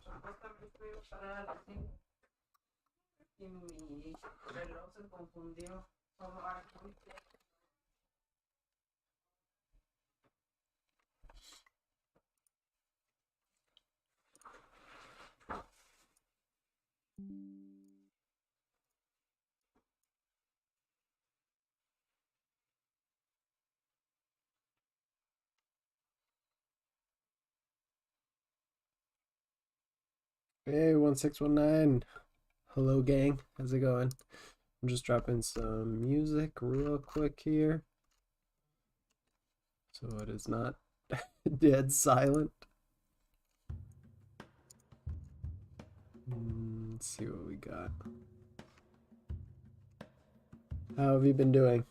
Supuestamente iba a parar a las 5 y mi reloj se confundió. Solo aquí. Hey, 1619. Hello, gang. How's it going? I'm just dropping some music real quick here. So it is not dead silent. Let's see what we got. How have you been doing?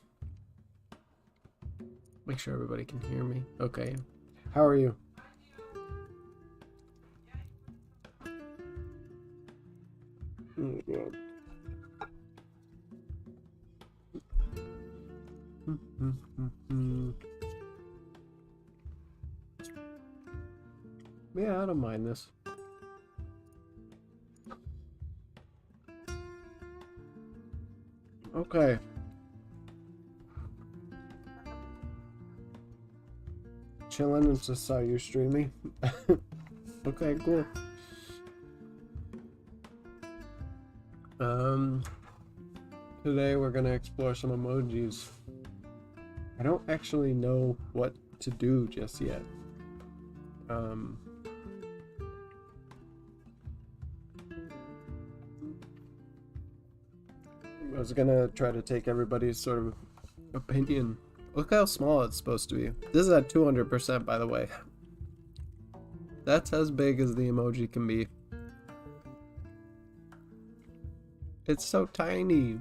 Make sure everybody can hear me. Okay. How are you? Good. Yeah, I don't mind this. Okay. Chilling and just saw you streaming. Okay, cool. Today we're gonna explore some emojis. I don't actually know what to do just yet. I was gonna try to take everybody's sort of opinion. Look how small it's supposed to be. This is at 200%, by the way. That's as big as the emoji can be. It's so tiny.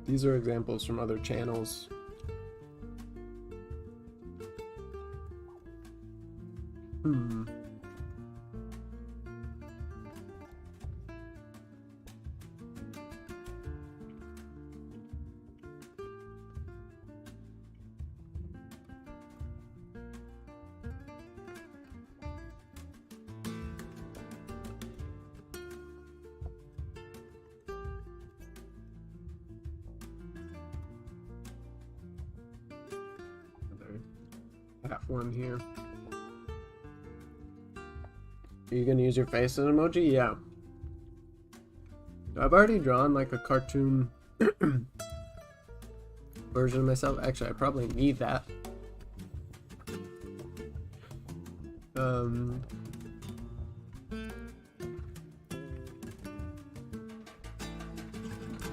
These are examples from other channels. That one here. Are you gonna use your face as an emoji? Yeah. I've already drawn like a cartoon version of myself. Actually, I probably need that.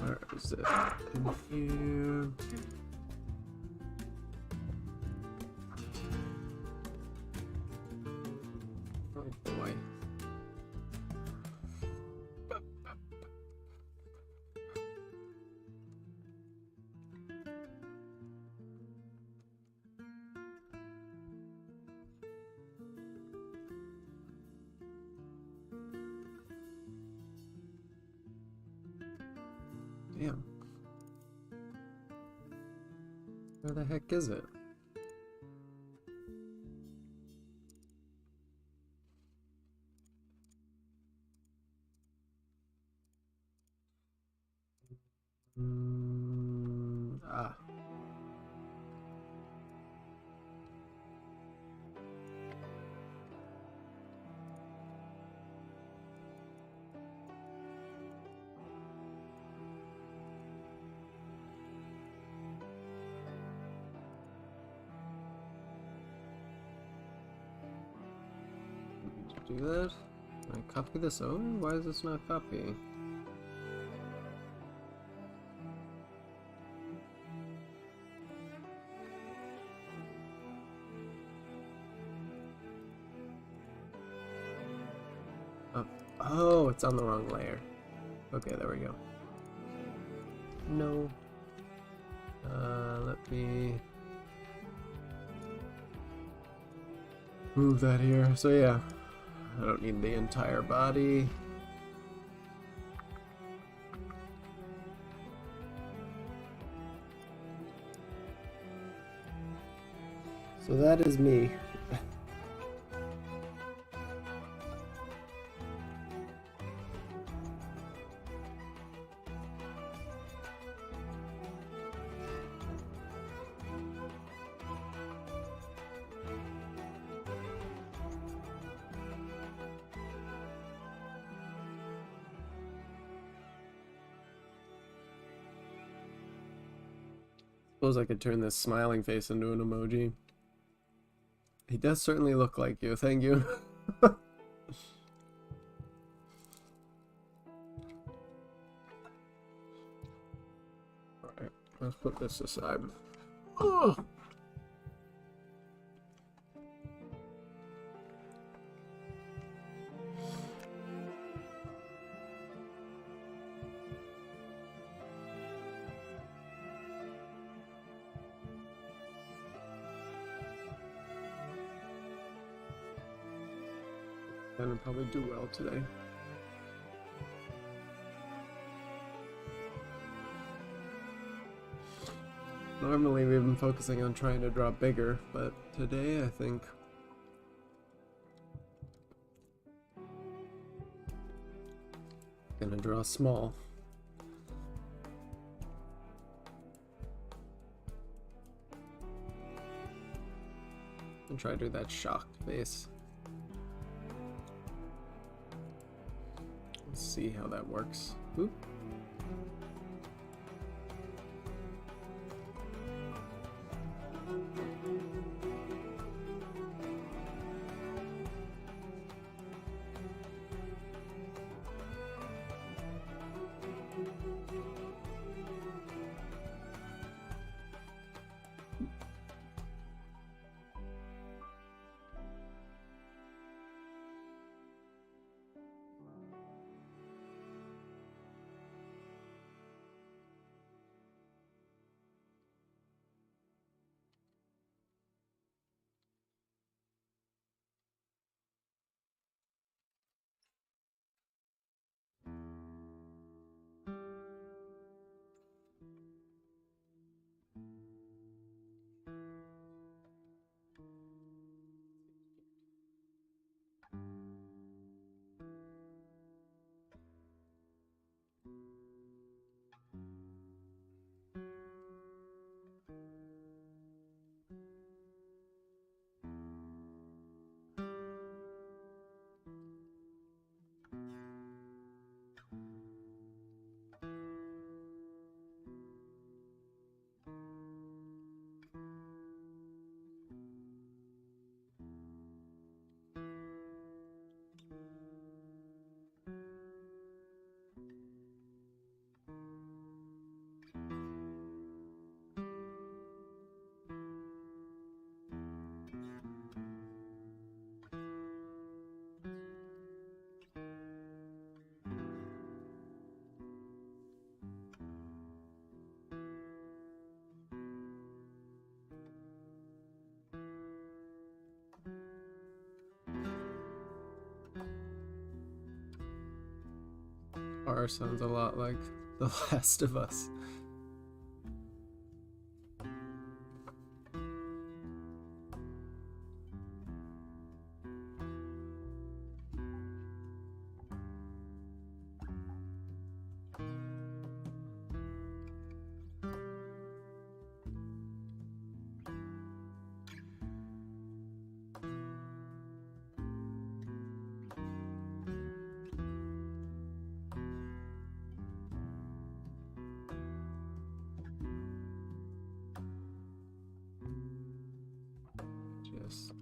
Where is it? In here. Oh boy. Damn. Where the heck is it? Ah. Do that? Can I copy this over? Why is this not copying? Oh, it's on the wrong layer. Okay, there we go. No. Let me move that here. So yeah, I don't need the entire body. So that is me. Suppose I could turn this smiling face into an emoji. He does certainly look like you, thank you. Alright, let's put this aside. Oh. Gonna probably do well today. Normally we've been focusing on trying to draw bigger, but today I think I'm gonna draw small. And try to do that shocked face. Let's see how that works. Oop. R sounds a lot like The Last of Us. Yes.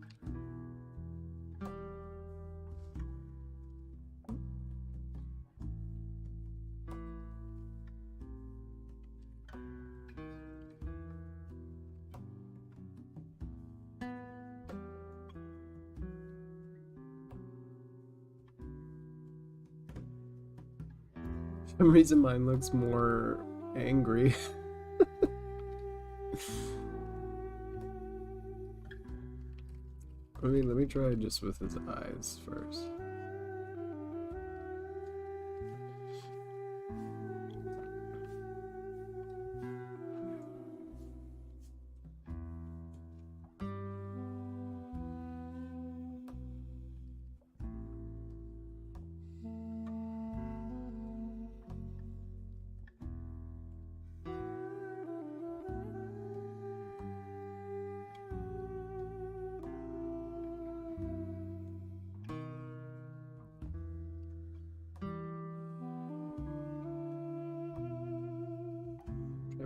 For some reason mine looks more angry. I mean, let me try just with his eyes first.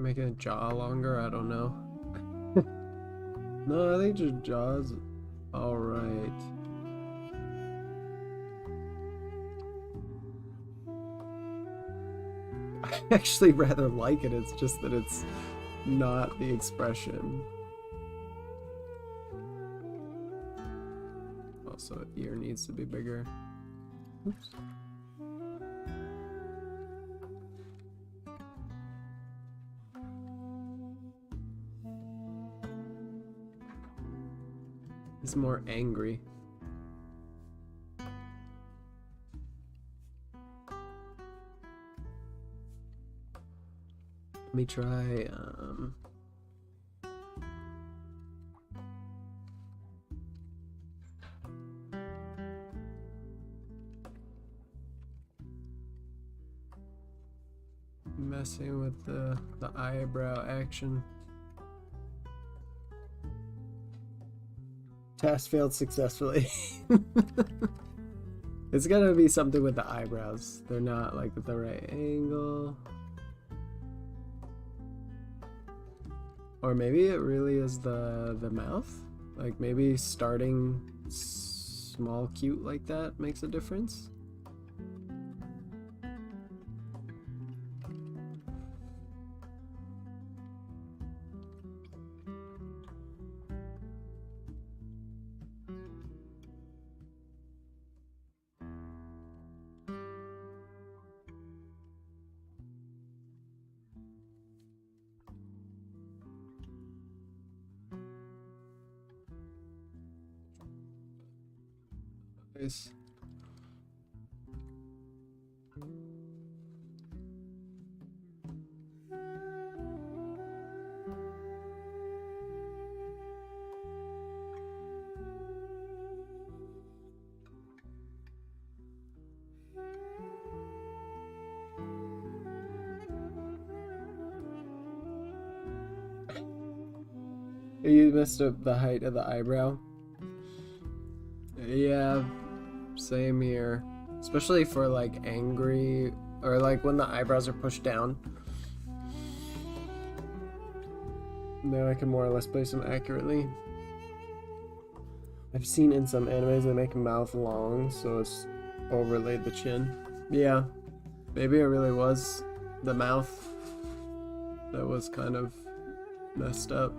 making a jaw longer? I don't know. No, I think your jaw's alright. I actually rather like it, it's just that it's not the expression. Also, ear needs to be bigger. Oops. He's more angry. Let me try, messing with the eyebrow action. Task failed successfully. It's gotta be something with the eyebrows. They're not like at the right angle. Or maybe it really is the mouth. Like maybe starting small cute like that makes a difference. Nice. You messed up the height of the eyebrow. Yeah, same here. Especially for like angry or like when the eyebrows are pushed down. Now I can more or less place them accurately. I've seen in some animes they make mouth long, so it's overlaid the chin. Yeah, maybe it really was the mouth that was kind of messed up.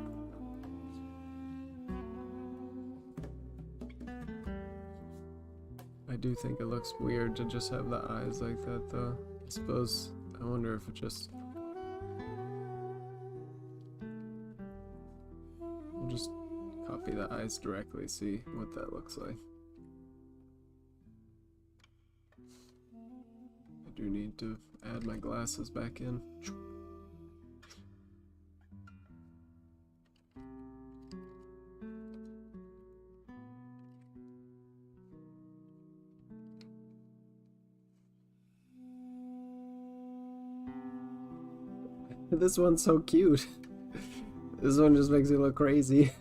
I do think it looks weird to just have the eyes like that though. I suppose, I wonder if it just... We'll just copy the eyes directly, see what that looks like. I do need to add my glasses back in. This one's so cute. This one just makes me look crazy.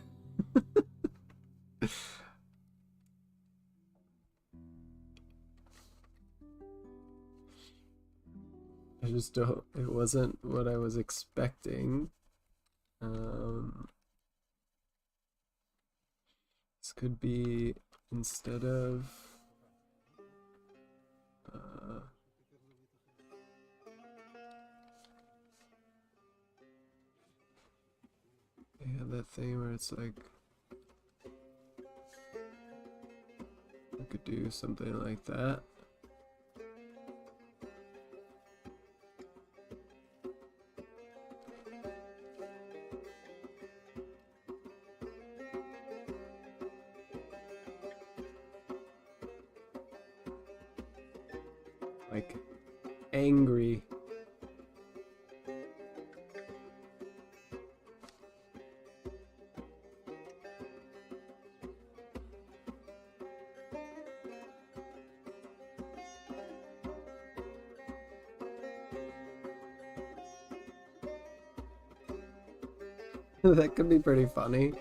I just don't, it wasn't what I was expecting. This could be instead of yeah, that thing where it's like I could do something like that. Like angry. That could be pretty funny.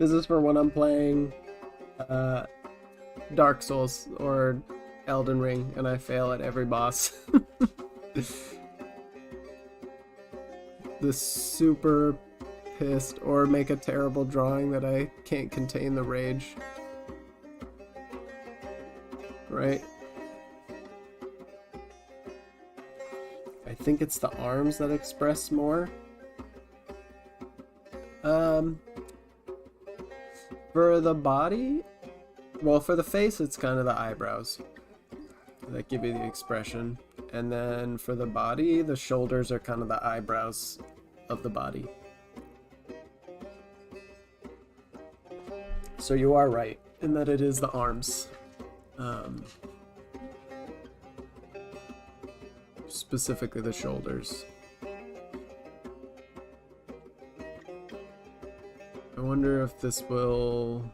This is for when I'm playing Dark Souls or Elden Ring and I fail at every boss. This super pissed or make a terrible drawing that I can't contain the rage. Right? I think it's the arms that express more. For the body, well, for the face, it's kind of the eyebrows that give you the expression. And then for the body, the shoulders are kind of the eyebrows of the body. So you are right in that it is the arms. Specifically the shoulders. I wonder if this will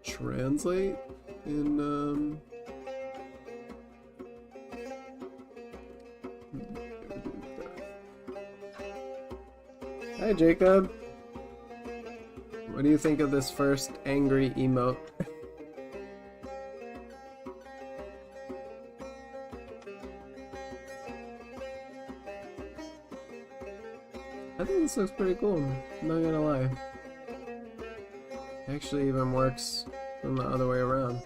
translate in Hi Jacob. What do you think of this first angry emote? I think this looks pretty cool, I'm not gonna lie. Actually even works from the other way around.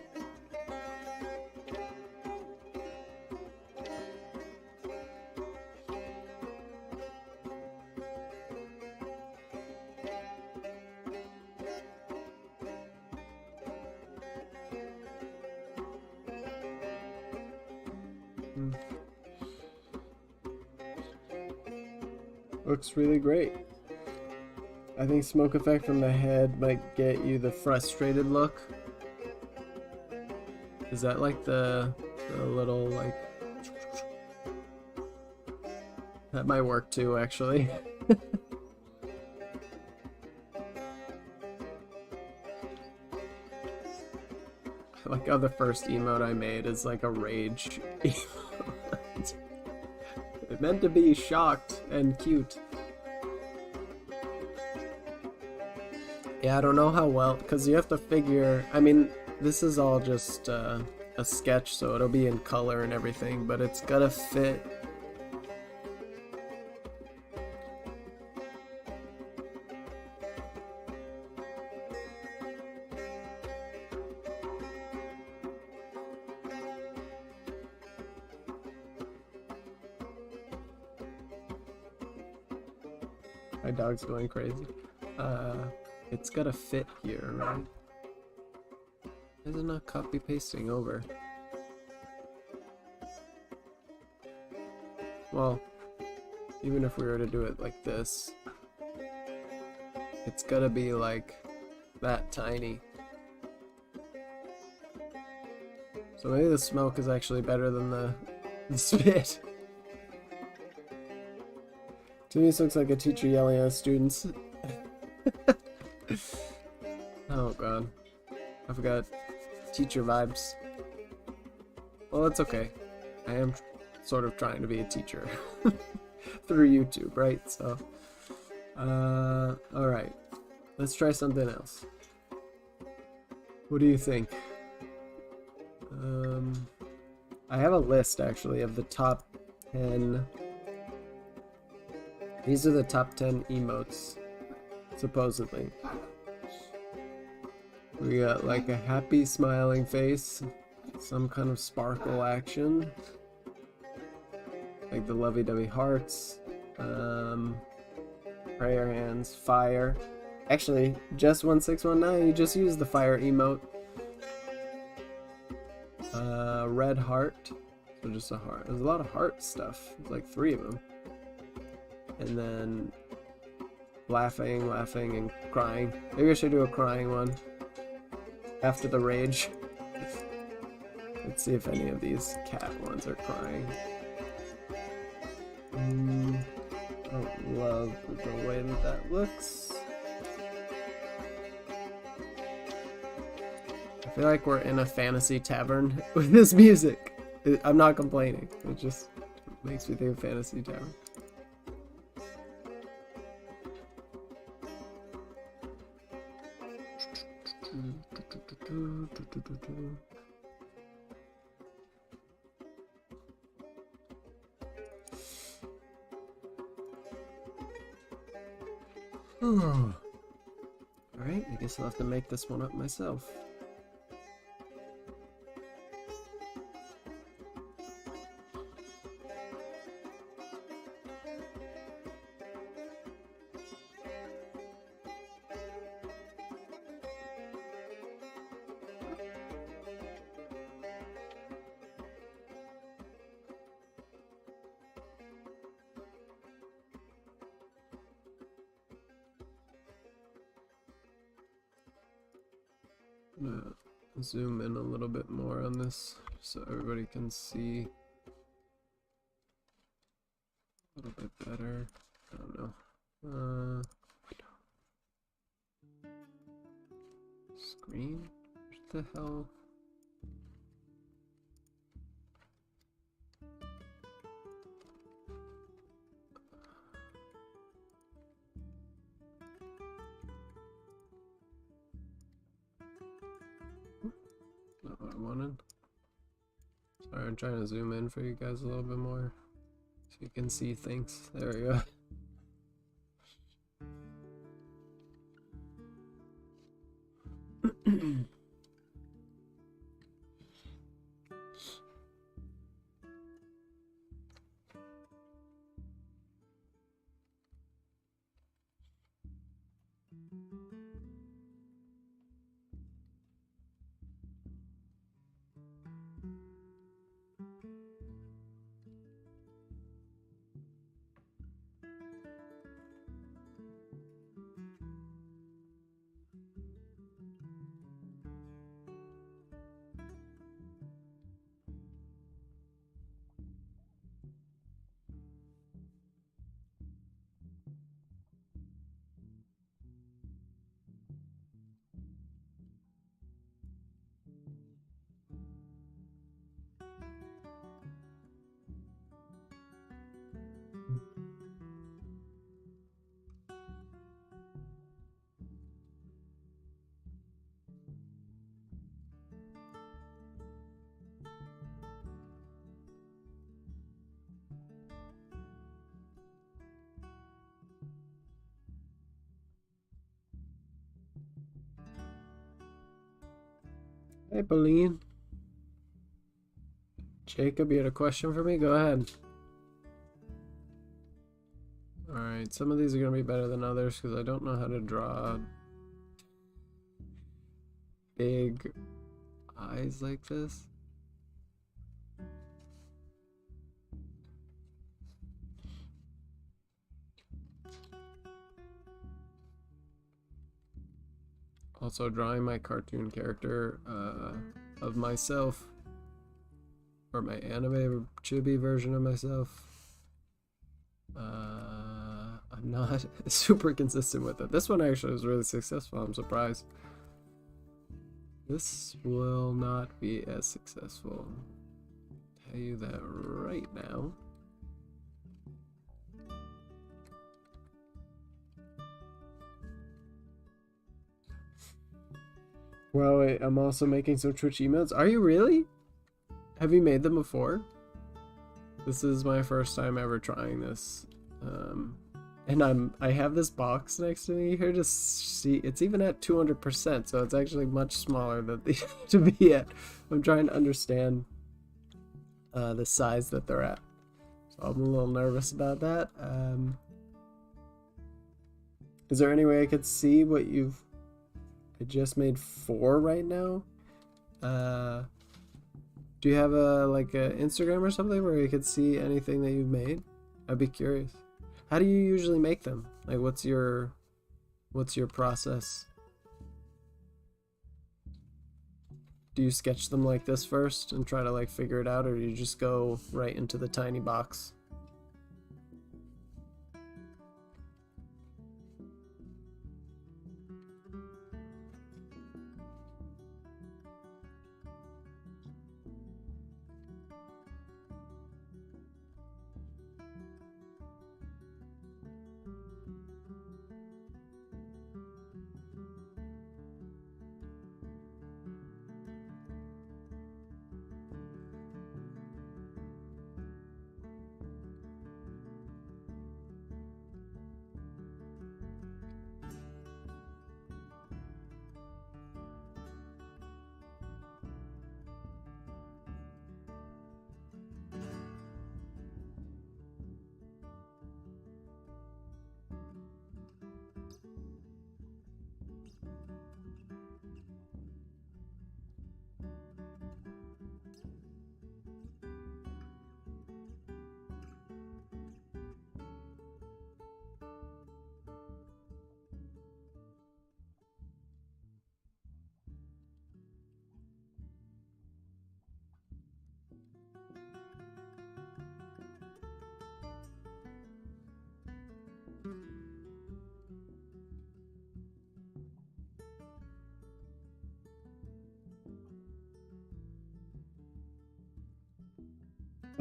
Looks really great. I think smoke effect from the head might get you the frustrated look. Is that like the little like... That might work too, actually. I like how the first emote I made is like a rage emote. It meant to be shocked and cute. Yeah, I don't know how well, because you have to figure, I mean, this is all just a sketch, so it'll be in color and everything, but it's gotta fit. My dog's going crazy. It's gotta fit here, right? Why is it not copy pasting over? Well, even if we were to do it like this, it's gotta be like that tiny. So maybe the smoke is actually better than the spit. To me, this looks like a teacher yelling at students. Oh god. I forgot. Teacher vibes. Well, that's okay. I am sort of trying to be a teacher. Through YouTube, right? So, alright. Let's try something else. What do you think? I have a list, actually, of the top 10... These are the top 10 emotes, supposedly. We got like a happy smiling face, some kind of sparkle action, like the lovey-dovey hearts, prayer hands, fire. Actually, just 1619, you just used the fire emote. Red heart, so just a heart. There's a lot of heart stuff, there's like 3 of them. And then laughing, and crying. Maybe I should do a crying one after the rage. Let's see if any of these cat ones are crying. I don't love the way that looks. I feel like we're in a fantasy tavern with this music. I'm not complaining. It just makes me think of fantasy tavern. Alright, I guess I'll have to make this one up myself. I'm gonna zoom in a little bit more on this so everybody can see a little bit better. I don't know. Screen? What the hell? Not what I wanted. Sorry, I'm trying to zoom in for you guys a little bit more so you can see things. There we go. Hey, Pauline. Jacob, you had a question for me? Go ahead. Alright, some of these are going to be better than others because I don't know how to draw big eyes like this. Also drawing my cartoon character of myself, or my anime chibi version of myself. I'm not super consistent with it. This one actually was really successful. I'm surprised. This will not be as successful. I'll tell you that right now. Well, wait, I'm also making some Twitch emotes. Are you really? Have you made them before? This is my first time ever trying this. And I have this box next to me here to see. It's even at 200%, so it's actually much smaller than they to be at. I'm trying to understand the size that they're at. So I'm a little nervous about that. Is there any way I could see what you've... I just made 4 right now. Do you have a Instagram or something where you could see anything that you've made? I'd be curious. How do you usually make them? Like, what's your process? Do you sketch them like this first and try to like figure it out, or do you just go right into the tiny box?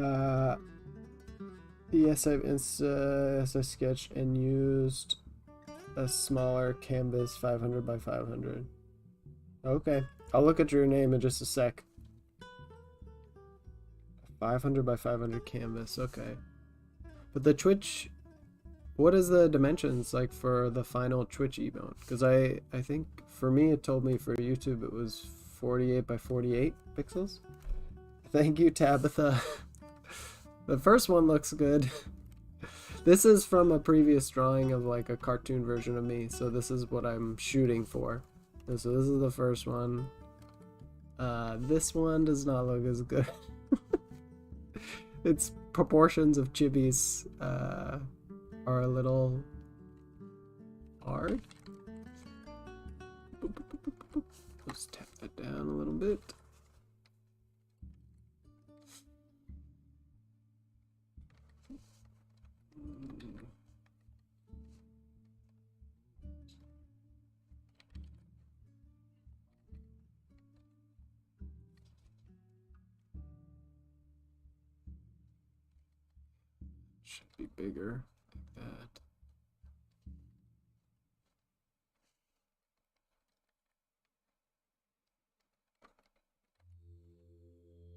Uh, yes, I sketched and used a smaller canvas 500 by 500. Okay, I'll look at your name in just a sec. 500 by 500 canvas, okay. But the Twitch, what is the dimensions like for the final Twitch emote? Because I think for me it told me for YouTube it was 48 by 48 pixels. Thank you, Tabitha. The first one looks good. This is from a previous drawing of like a cartoon version of me, so this is what I'm shooting for. So this is the first one. This one does not look as good. Its proportions of chibis are a little hard. Let's tap that down a little bit. Should be bigger like that.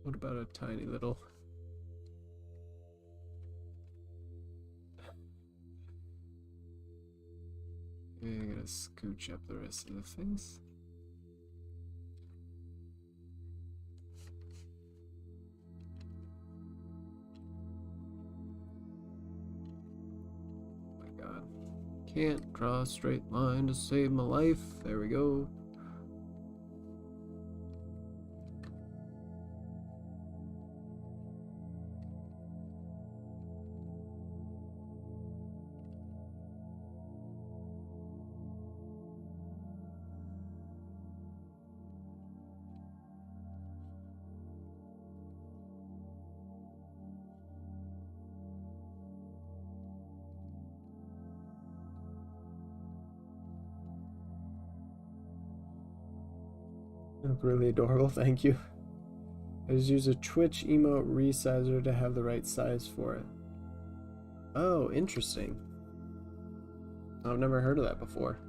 What about a tiny little? I'm gonna scooch up the rest of the face. Oh my god. Can't draw a straight line to save my life. There we go. Look really adorable, thank you. I just use a Twitch emote resizer to have the right size for it. Oh, interesting. I've never heard of that before.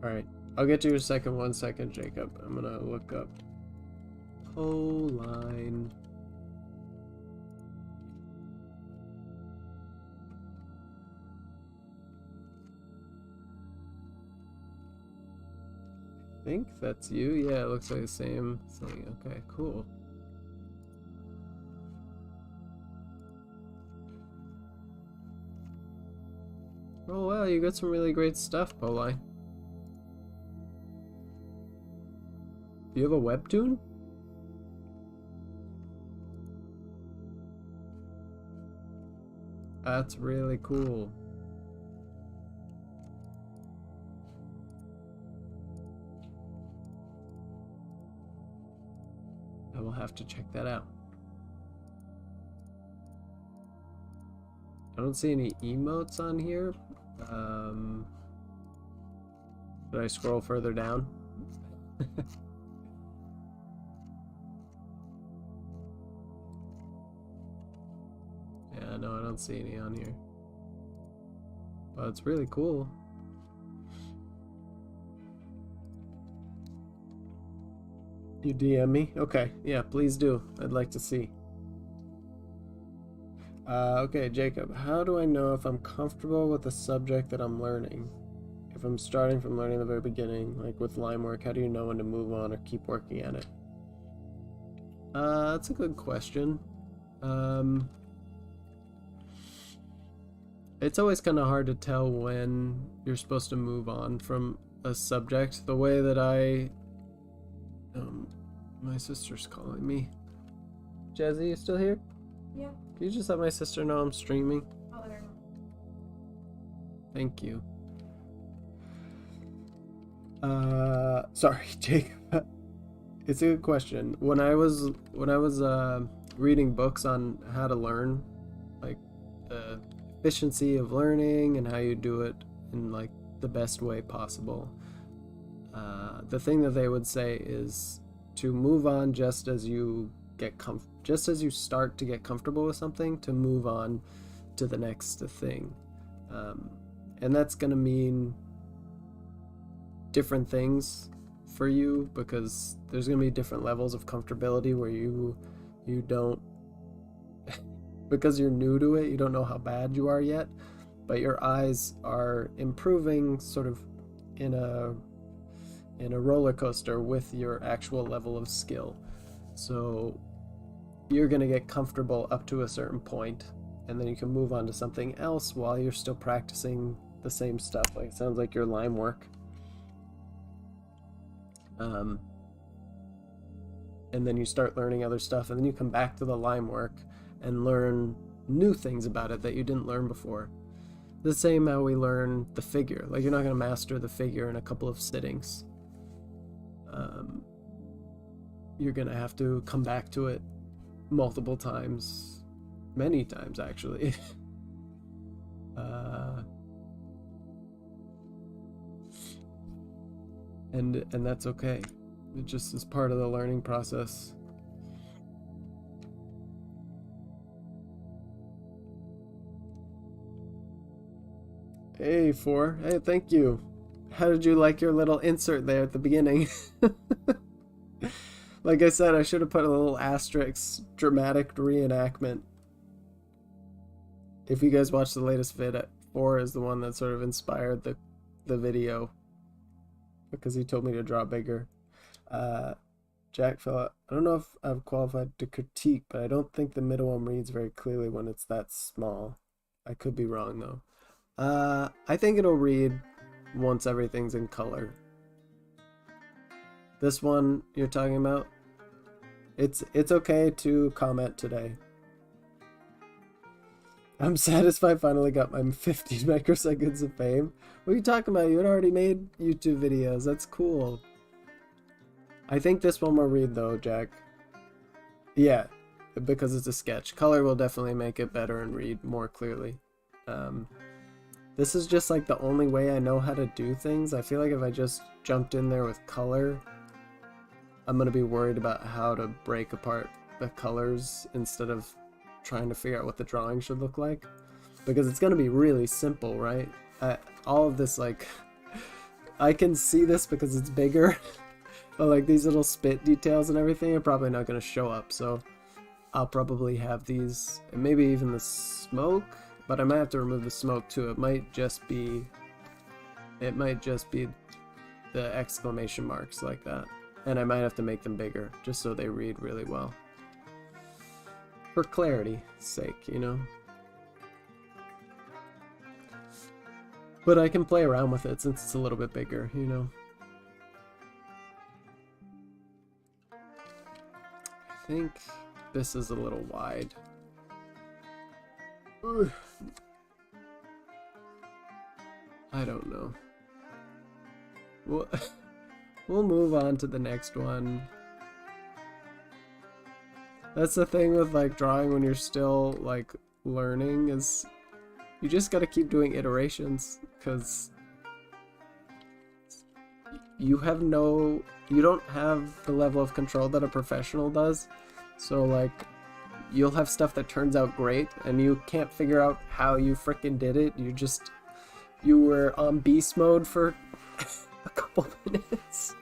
Alright, I'll get to your second 1 second, Jacob. I'm gonna look up whole line. I think that's you. Yeah, it looks like the same thing. Okay, cool. Oh wow, you got some really great stuff, Poline. Do you have a webtoon? That's really cool. I will have to check that out. I don't see any emotes on here. Should I scroll further down? Yeah, no, I don't see any on here. But it's really cool. You DM me? Okay, yeah, please do. I'd like to see. Okay, Jacob, how do I know if I'm comfortable with the subject that I'm learning? If I'm starting from learning the very beginning, like with line work, how do you know when to move on or keep working at it? That's a good question. It's always kind of hard to tell when you're supposed to move on from a subject. The way that my sister's calling me. Jazzy, you still here? Yeah. Can you just let my sister know I'm streaming? I'll let her know. Thank you. Sorry, Jacob. It's a good question. When I was reading books on how to learn, like the efficiency of learning and how you do it in like the best way possible, the thing that they would say is to move on just as you just as you start to get comfortable with something, to move on to the next thing. And that's gonna mean different things for you, because there's gonna be different levels of comfortability where you don't because you're new to it, you don't know how bad you are yet, but your eyes are improving sort of in a roller coaster with your actual level of skill. So you're going to get comfortable up to a certain point, and then you can move on to something else while you're still practicing the same stuff. Like, it sounds like your line work. And then you start learning other stuff, and then you come back to the line work and learn new things about it that you didn't learn before. The same how we learn the figure. Like, you're not going to master the figure in a couple of sittings. You're going to have to come back to it multiple times, many times actually. And that's okay. It just is part of the learning process. Hey, Four. Hey, thank you. How did you like your little insert there at the beginning? Like I said, I should have put a little asterisk, dramatic reenactment. If you guys watched the latest vid, 4 is the one that sort of inspired the video, because he told me to draw bigger. Jack Fella, I don't know if I'm qualified to critique, but I don't think the middle one reads very clearly when it's that small. I could be wrong though. I think it'll read once everything's in color. This one you're talking about, it's okay to comment today. I'm satisfied I finally got my 15 microseconds of fame. What are you talking about? You had already made YouTube videos. That's cool. I think this one will read though, Jack. Yeah, because it's a sketch. Color will definitely make it better and read more clearly. This is just like the only way I know how to do things. I feel like if I just jumped in there with color, I'm gonna be worried about how to break apart the colors instead of trying to figure out what the drawing should look like, because it's gonna be really simple, right? All of this, like, I can see this because it's bigger, but like these little spit details and everything are probably not gonna show up, so I'll probably have these, and maybe even the smoke, but I might have to remove the smoke too. It might just be the exclamation marks like that. And I might have to make them bigger, just so they read really well. For clarity's sake, you know? But I can play around with it since it's a little bit bigger, you know? I think this is a little wide. Ugh. I don't know. We'll move on to the next one. That's the thing with like drawing when you're still like learning, is you just gotta keep doing iterations, because you don't have the level of control that a professional does. So like, you'll have stuff that turns out great and you can't figure out how you frickin' did it. You were on beast mode for a couple minutes.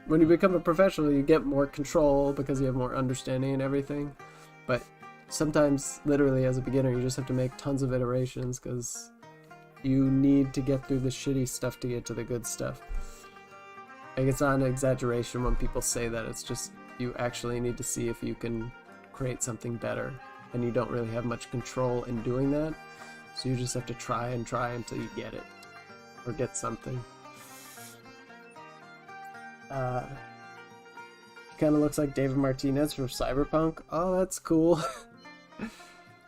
When you become a professional, you get more control because you have more understanding and everything. But sometimes, literally as a beginner, you just have to make tons of iterations because you need to get through the shitty stuff to get to the good stuff. Like, it's not an exaggeration when people say that. It's just, you actually need to see if you can create something better, and you don't really have much control in doing that. So you just have to try and try until you get it, or get something. He kind of looks like David Martinez from Cyberpunk. Oh, that's cool.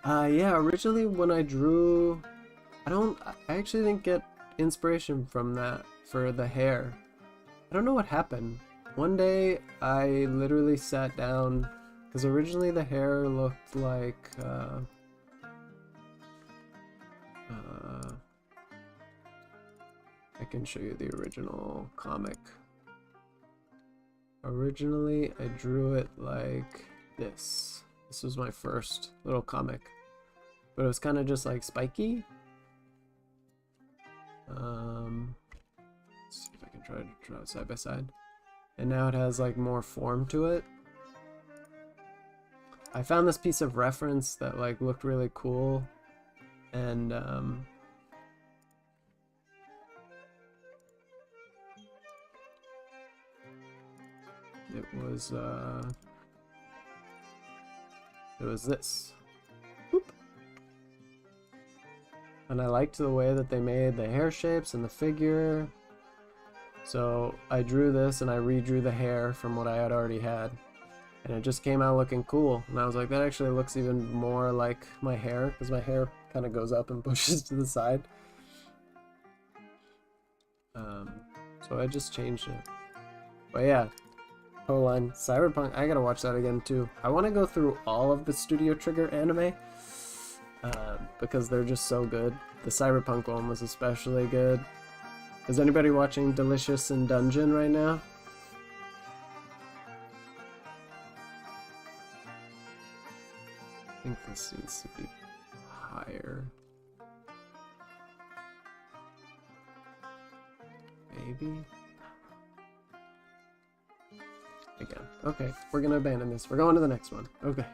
Yeah, originally when I drew, I actually didn't get inspiration from that for the hair. I don't know what happened. One day I literally sat down, because originally the hair looked like I can show you the original comic. Originally, I drew it like this. This was my first little comic. But it was kind of just like spiky. Let's see if I can try to draw it side by side. And now it has like more form to it. I found this piece of reference that like looked really cool. And it was this. Boop. And I liked the way that they made the hair shapes and the figure. So I drew this and I redrew the hair from what I had already had. And it just came out looking cool. And I was like, that actually looks even more like my hair, because my hair kind of goes up and pushes to the side. So I just changed it. But yeah, Line Cyberpunk, I gotta watch that again too. I want to go through all of the Studio Trigger anime because they're just so good. The Cyberpunk one was especially good. Is anybody watching Delicious in Dungeon right now? I think this needs to be higher. Maybe? Again. Okay, we're gonna abandon this. We're going to the next one. Okay.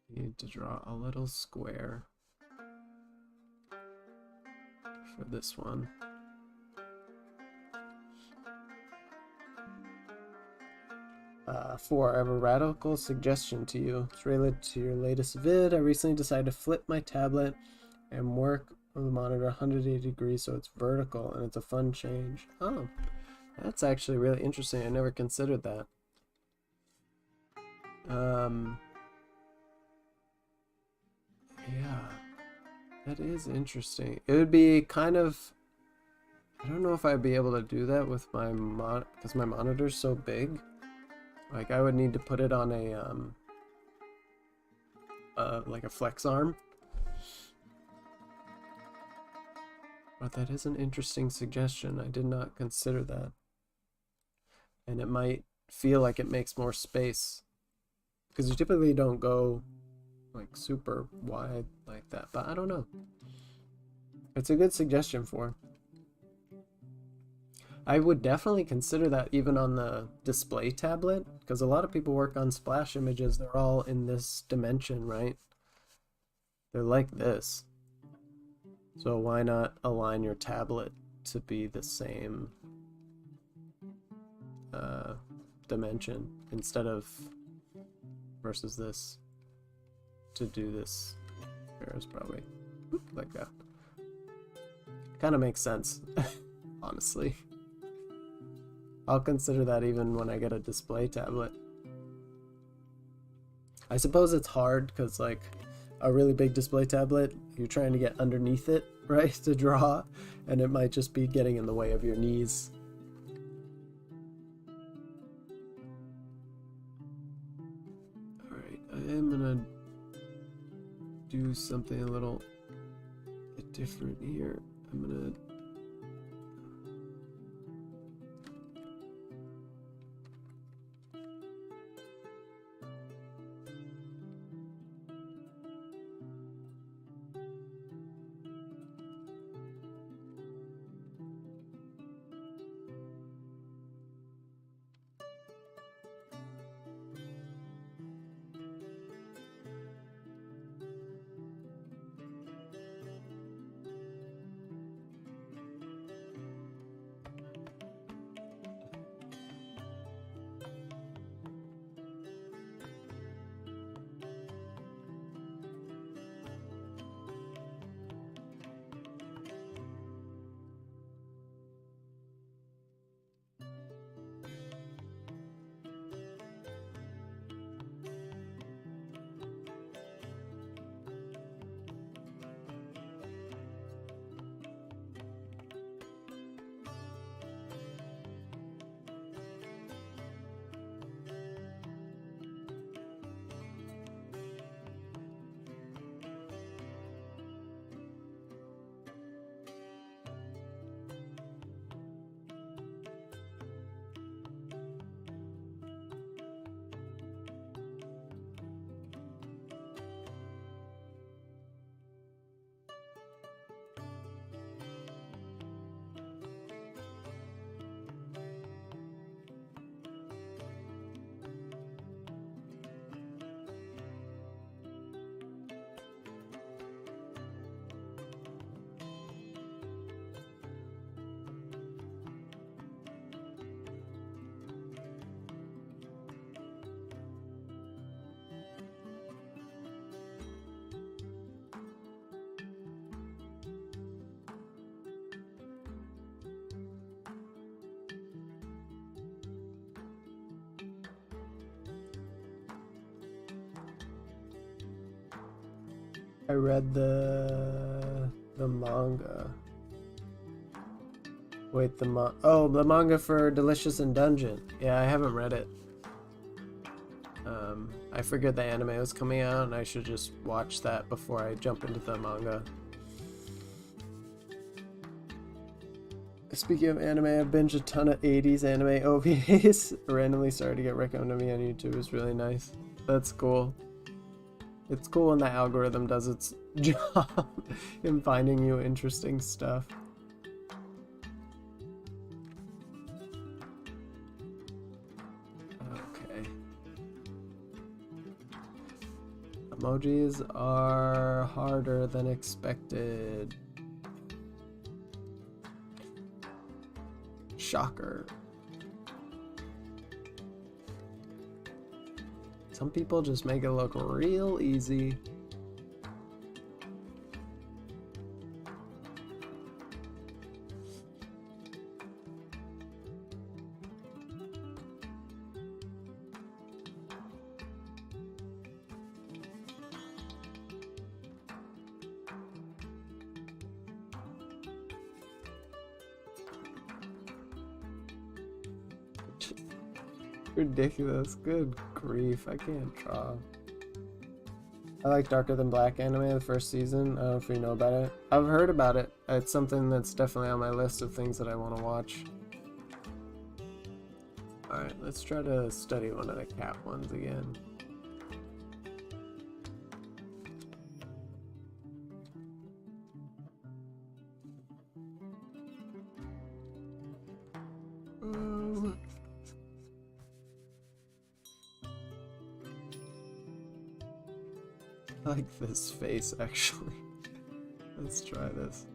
Need to draw a little square for this one. I have a radical suggestion to you. It's related to your latest vid. I recently decided to flip my tablet and work on the monitor 180 degrees so it's vertical, and it's a fun change. Oh, that's actually really interesting. I never considered that. Yeah, that is interesting. It would be kind of, I don't know if I'd be able to do that with my because my monitor's so big. Like I would need to put it on a like a flex arm. But that is an interesting suggestion. I did not consider that. And it might feel like it makes more space, because you typically don't go like super wide like that, but I don't know. It's a good suggestion for. I would definitely consider that even on the display tablet, because a lot of people work on splash images. They're all in this dimension, right? They're like this. So why not align your tablet to be the same dimension instead of versus this, to do this. Here's probably like that. Kind of makes sense, honestly. I'll consider that even when I get a display tablet. I suppose it's hard because like a really big display tablet, you're trying to get underneath it, right, to draw, and it might just be getting in the way of your knees. Alright, I am gonna do something a little bit different here. I'm gonna I read the manga. Wait, the manga for Delicious in Dungeon. Yeah, I haven't read it. I figured the anime was coming out and I should just watch that before I jump into the manga. Speaking of anime, I've binged a ton of 80s anime OVAs. Randomly started to get recommended to me on YouTube. It's really nice. That's cool. It's cool when the algorithm does its job in finding you interesting stuff. Okay. Emojis are harder than expected. Shocker. Some people just make it look real easy. Ridiculous. Good grief. I can't draw. I like Darker Than Black anime, the first season. I don't know if you know about it. I've heard about it. It's something that's definitely on my list of things that I want to watch. Alright, let's try to study one of the cat ones again. I like this face, actually. Let's try this.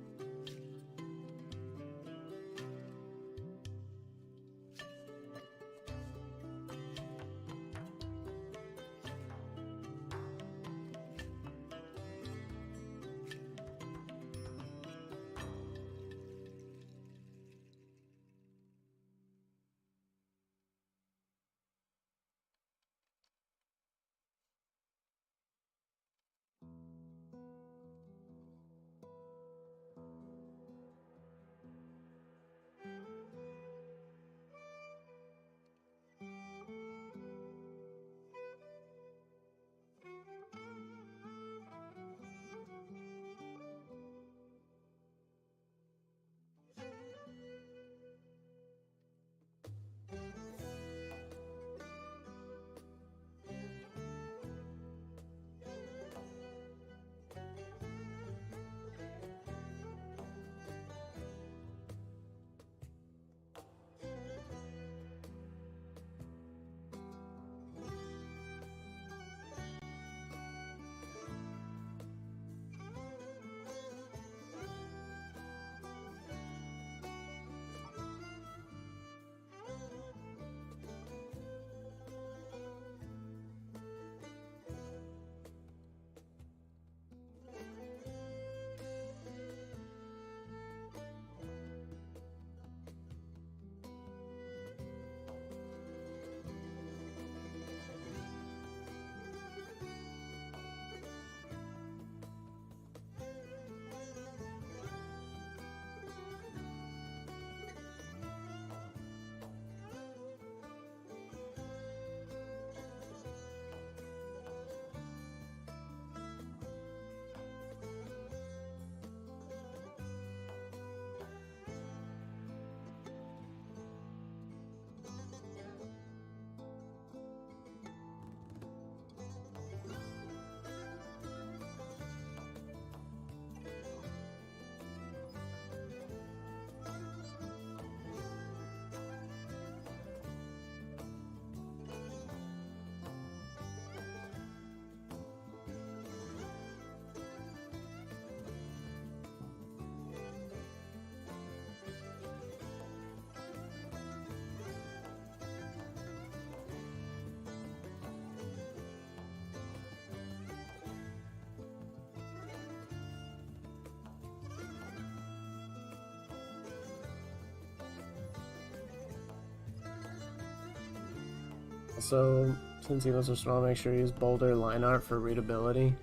Also, since he was so small, make sure you use bolder line art for readability.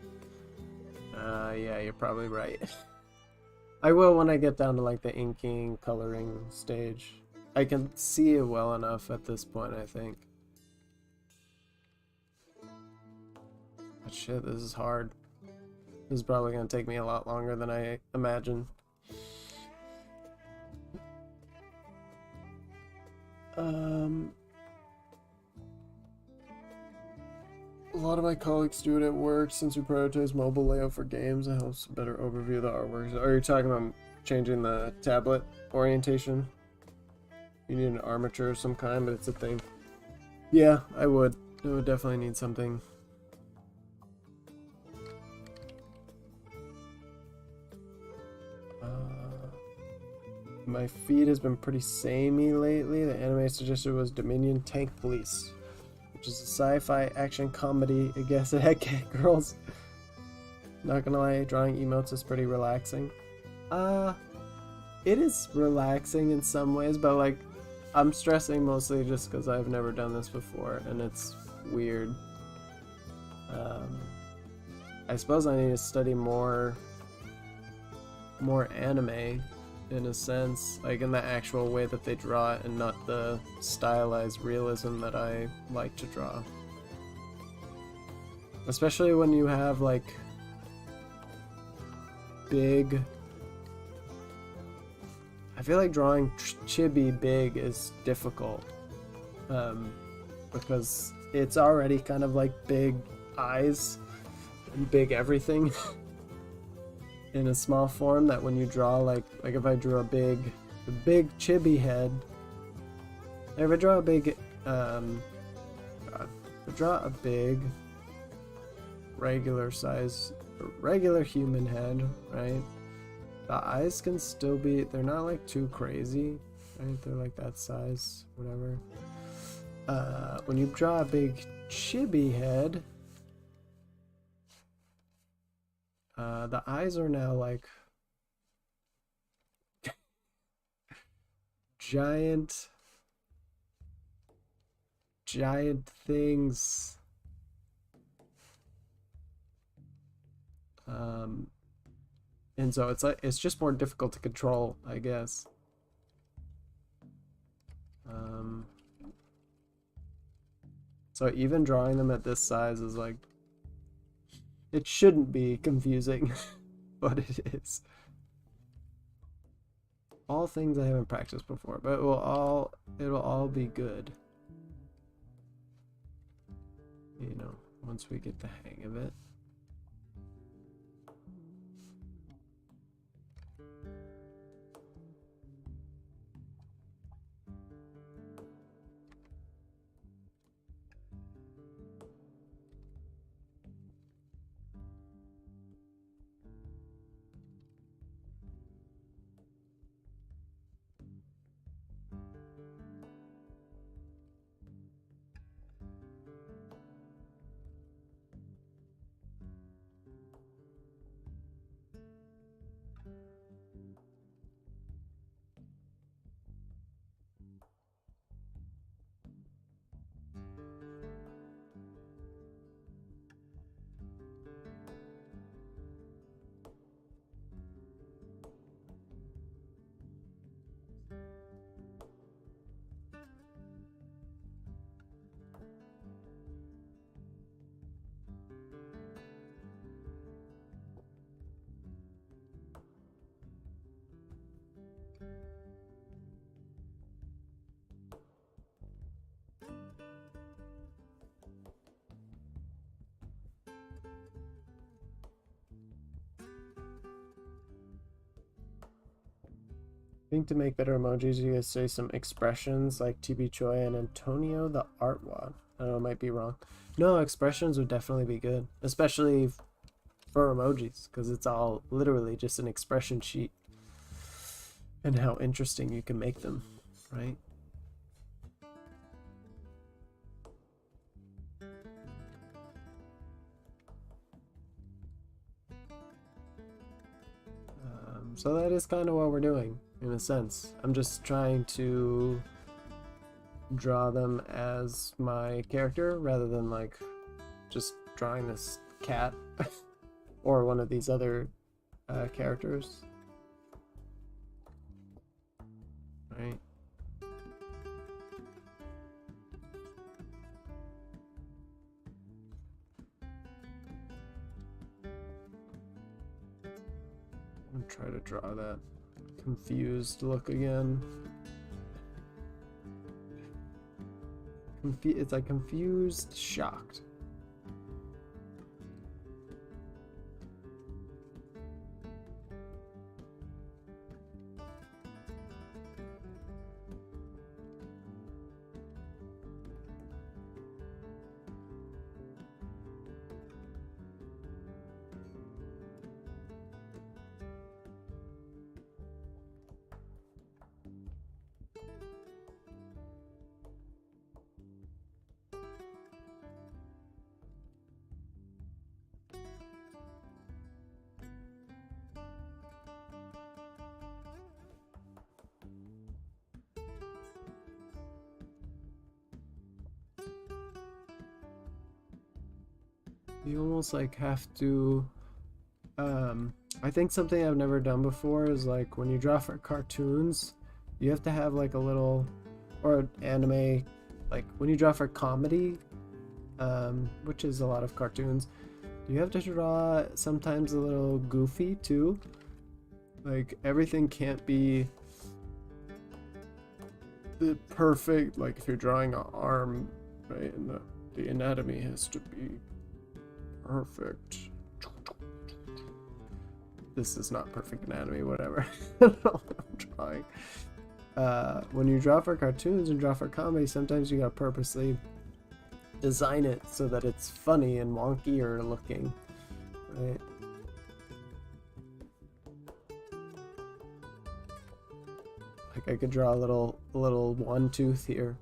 Yeah, you're probably right. I will when I get down to like the inking, coloring stage. I can see it well enough at this point, I think. But shit, this is hard. This is probably gonna take me a lot longer than I imagined. A lot of my colleagues do it at work since we prioritize mobile layout for games. It helps a better overview of the artwork. Are you talking about changing the tablet orientation? You need an armature of some kind, but it's a thing. Yeah, I would. It would definitely need something. My feed has been pretty samey lately. The anime I suggested was Dominion Tank Police, which is a sci-fi action comedy. I guess it had cat girls. Not gonna lie, drawing emotes is pretty relaxing. It is relaxing in some ways, but like, I'm stressing mostly just because I've never done this before, and it's weird. I suppose I need to study more anime, in a sense, like in the actual way that they draw it and not the stylized realism that I like to draw. Especially when you have like big... I feel like drawing chibi big is difficult, because it's already kind of like big eyes and big everything in a small form, that when you draw like if I drew a big chibi head, if I draw a big regular size regular human head, right, the eyes can still be, they're not like too crazy, right, they're like that size, whatever. When you draw a big chibi head, the eyes are now like giant things. And so it's like, it's just more difficult to control, I guess. So even drawing them at this size is like, it shouldn't be confusing, but it is. All things I haven't practiced before, but it'll all be good. You know, once we get the hang of it. I think to make better emojis, you guys say some expressions like TB Choi and Antonio the Art Wad. I don't know, I might be wrong. No, expressions would definitely be good, especially for emojis, because it's all literally just an expression sheet, and how interesting you can make them, right? So that is kind of what we're doing, in a sense. I'm just trying to draw them as my character rather than like just drawing this cat or one of these other characters. Right. I'm gonna try to draw that confused look again. It's like confused, shocked. You almost like have to I think something I've never done before is like when you draw for cartoons, you have to have like a little, or anime, like when you draw for comedy, which is a lot of cartoons, you have to draw sometimes a little goofy too. Like everything can't be the perfect, like if you're drawing an arm, right, and the anatomy has to be perfect. This is not perfect anatomy, whatever. I don't know what I'm drawing. When you draw for cartoons and draw for comedy, sometimes you gotta purposely design it so that it's funny and wonkier looking, right? Like I could draw a little one tooth here.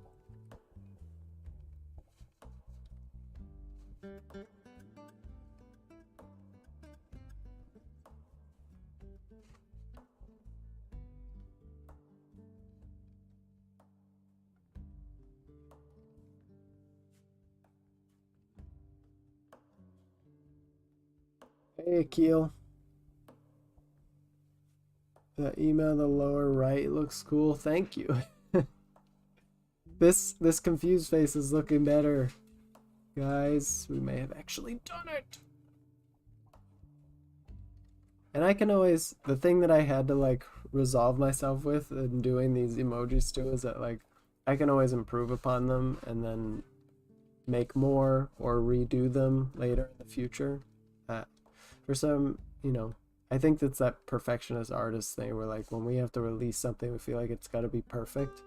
Hey, Akil. The email in the lower right looks cool. Thank you. This confused face is looking better. Guys, we may have actually done it. And I can always, the thing that I had to like resolve myself with in doing these emojis too is that like I can always improve upon them and then make more or redo them later in the future. For some, you know, I think that's that perfectionist artist thing where like when we have to release something, we feel like it's got to be perfect.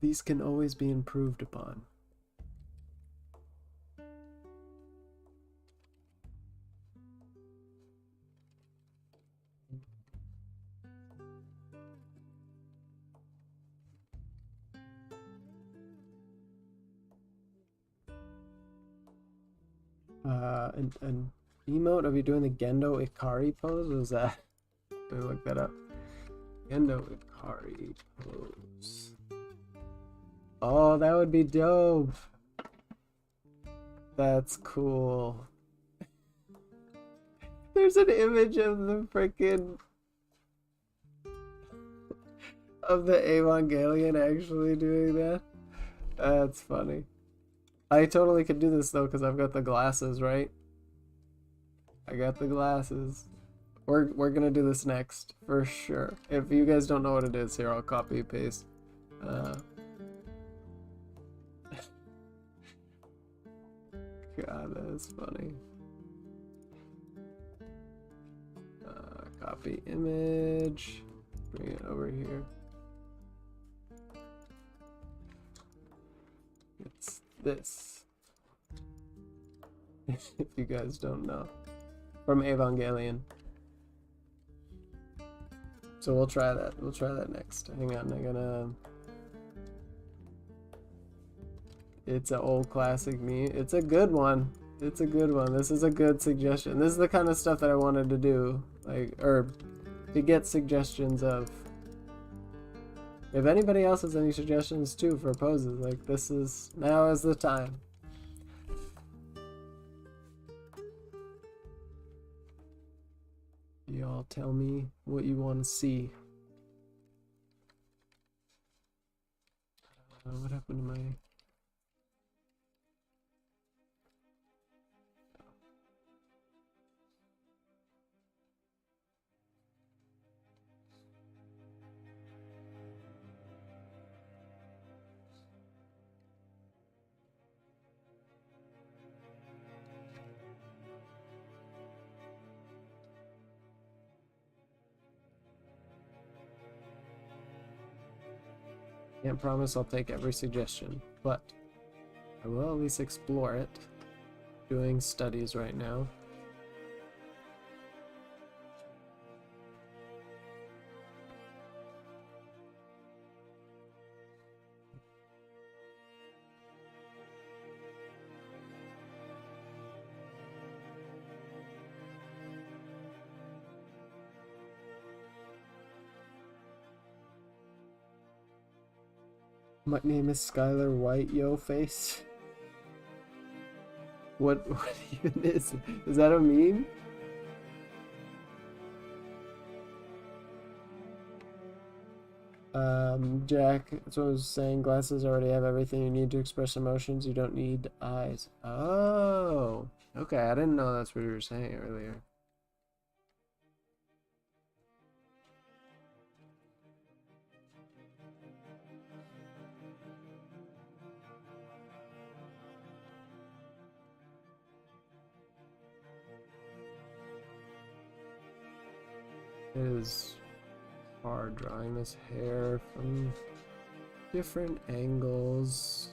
These can always be improved upon. An emote of you doing the Gendo Ikari pose? What was that? Let me look that up. Gendo Ikari pose. Oh, that would be dope. That's cool. There's an image of the freaking of the Evangelion actually doing that. That's funny. I totally could do this though because I've got the glasses, right? I got the glasses. We're gonna do this next for sure. If you guys don't know what it is, here I'll copy and paste. God, that is funny. Copy image. Bring it over here. It's this. If you guys don't know. From Evangelion. So we'll try that. We'll try that next. Hang on, I'm gonna... It's an old classic meme. It's a good one. It's a good one. This is a good suggestion. This is the kind of stuff that I wanted to do. Like, or to get suggestions of. If anybody else has any suggestions too for poses, like now is the time. Y'all tell me what you want to see. What happened to my... Can't promise I'll take every suggestion, but I will at least explore it. Doing studies right now. My name is Skylar White, yo face. What even is that a meme? Jack, that's what I was saying. Glasses already have everything you need to express emotions. You don't need eyes. Oh, okay. I didn't know that's what you were saying earlier. It is hard drawing this hair from different angles.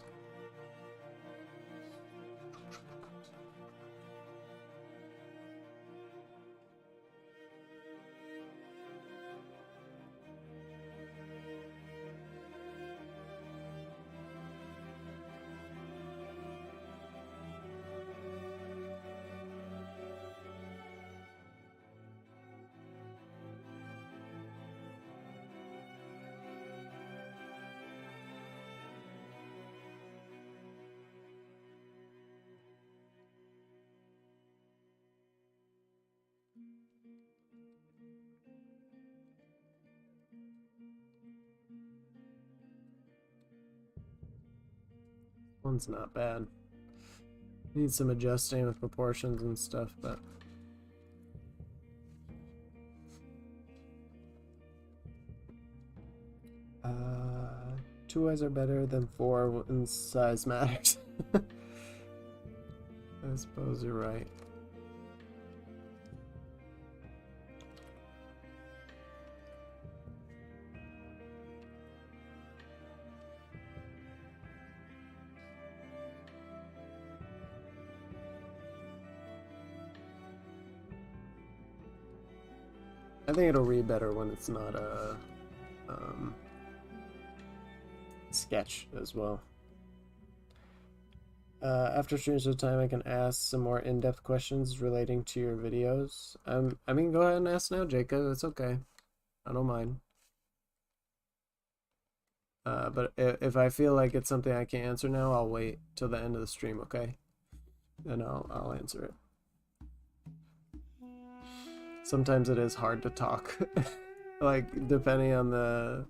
One's not bad. Needs some adjusting with proportions and stuff, but two eyes are better than four when size matters. I suppose you're right. I think it'll read better when it's not a sketch as well. After streams of time, I can ask some more in-depth questions relating to your videos. I mean, go ahead and ask now, Jacob. It's okay. I don't mind. But if I feel like it's something I can't answer now, I'll wait till the end of the stream, okay? Then I'll answer it. Sometimes it is hard to talk. Like, depending on the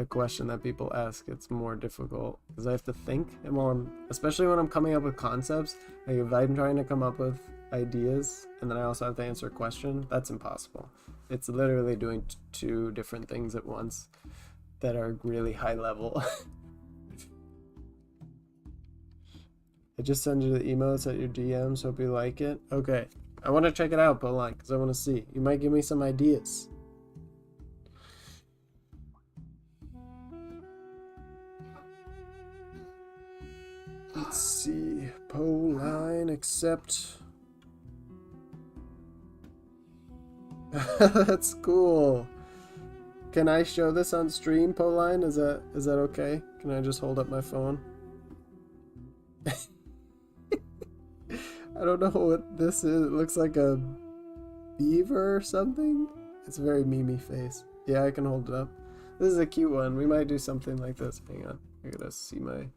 question that people ask, it's more difficult because I have to think, and especially when I'm coming up with concepts, like if I'm trying to come up with ideas and then I also have to answer a question, that's impossible. It's literally doing two different things at once that are really high level. I just send you the emotes at your DMs, hope you like it. Okay, I want to check it out, Poline, because I want to see. You might give me some ideas. Let's see. Poline, accept. That's cool. Can I show this on stream, Poline? Is that okay? Can I just hold up my phone? I don't know what this is. It looks like a beaver or something. It's a very memey face. Yeah, I can hold it up. This is a cute one. We might do something like this. Hang on. I gotta see my...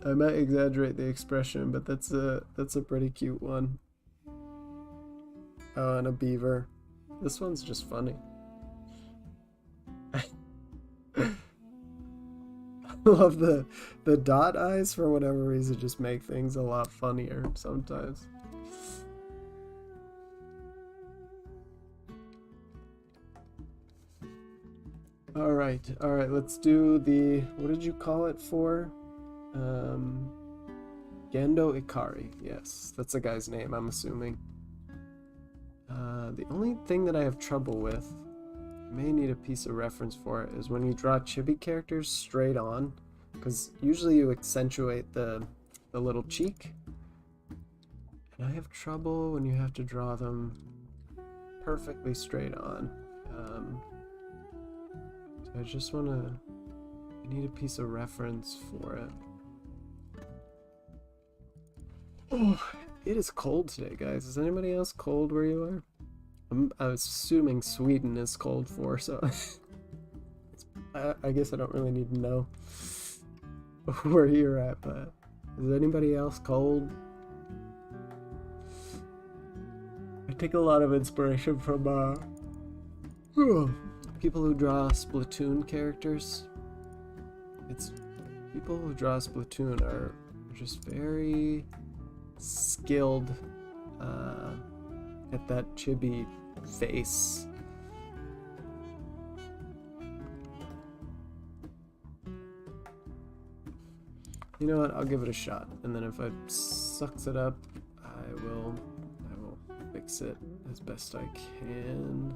I might exaggerate the expression, but that's a pretty cute one. Oh, and a beaver. This one's just funny. I love the dot eyes for whatever reason just make things a lot funnier sometimes. All right, let's do the, what did you call it for? Gendo Ikari. Yes, that's the guy's name, I'm assuming. The only thing that I have trouble with, I may need a piece of reference for it, is when you draw chibi characters straight on, because usually you accentuate the little cheek, and I have trouble when you have to draw them perfectly straight on. So I just want to, I need a piece of reference for it. Oh, it is cold today, guys. Is anybody else cold where you are? I was assuming Sweden is cold for, so I guess I don't really need to know where you're at, but is anybody else cold? I take a lot of inspiration from people who draw Splatoon characters. It's people who draw Splatoon are just very skilled at that chibi face. You know what? I'll give it a shot, and then if it sucks it up, I will fix it as best I can.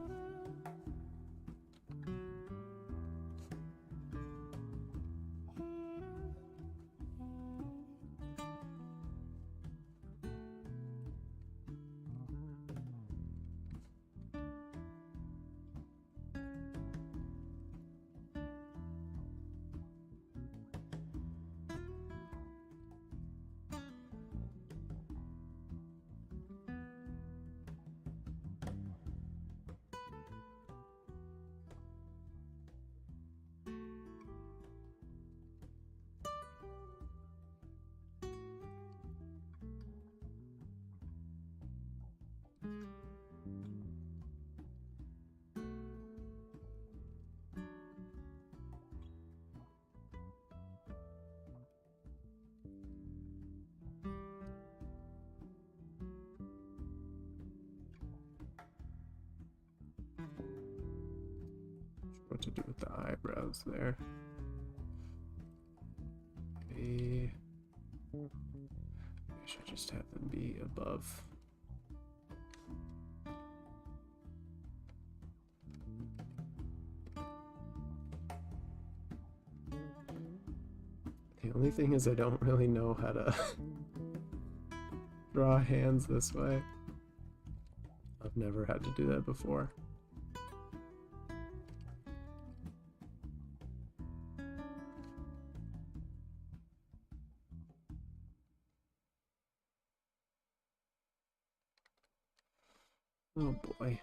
What to do with the eyebrows there. Okay. I should just have them be above. The only thing is I don't really know how to draw hands this way. I've never had to do that before. Oh boy.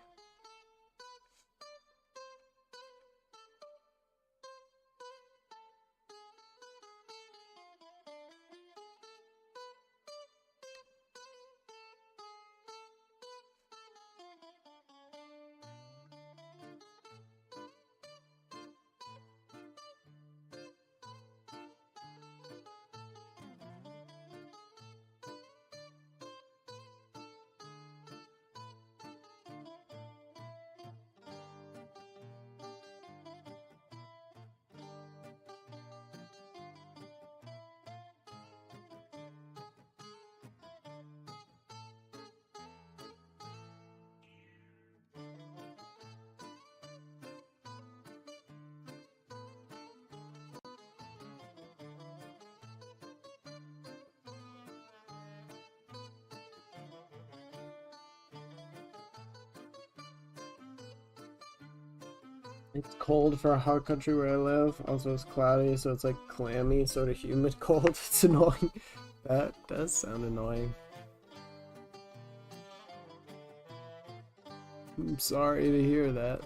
It's cold for a hot country where I live. Also, it's cloudy, so it's like clammy, sort of humid cold. It's annoying. That does sound annoying. I'm sorry to hear that.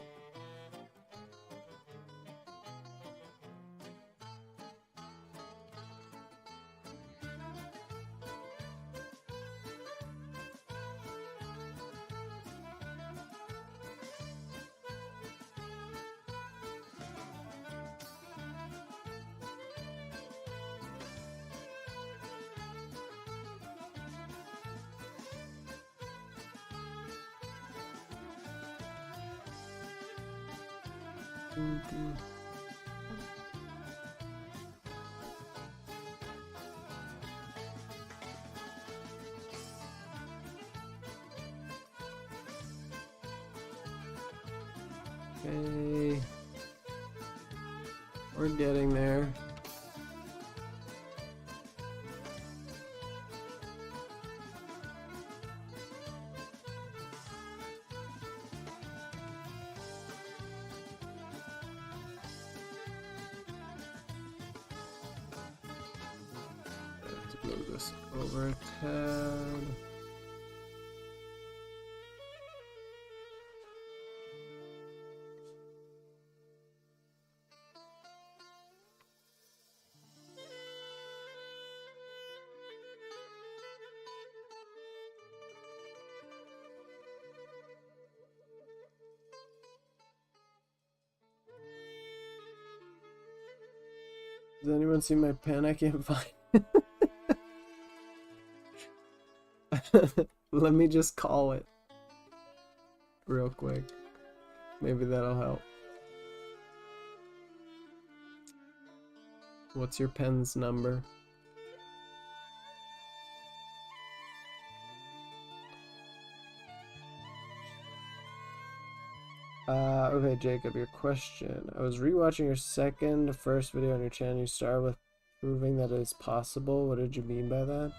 Okay. We're getting there. I have to move this over a tad. Does anyone see my pen? I can't find. Let me just call it real quick. Maybe that'll help. What's your pen's number? Okay, Jacob, your question. I was rewatching your first video on your channel. You started with proving that it is possible. What did you mean by that?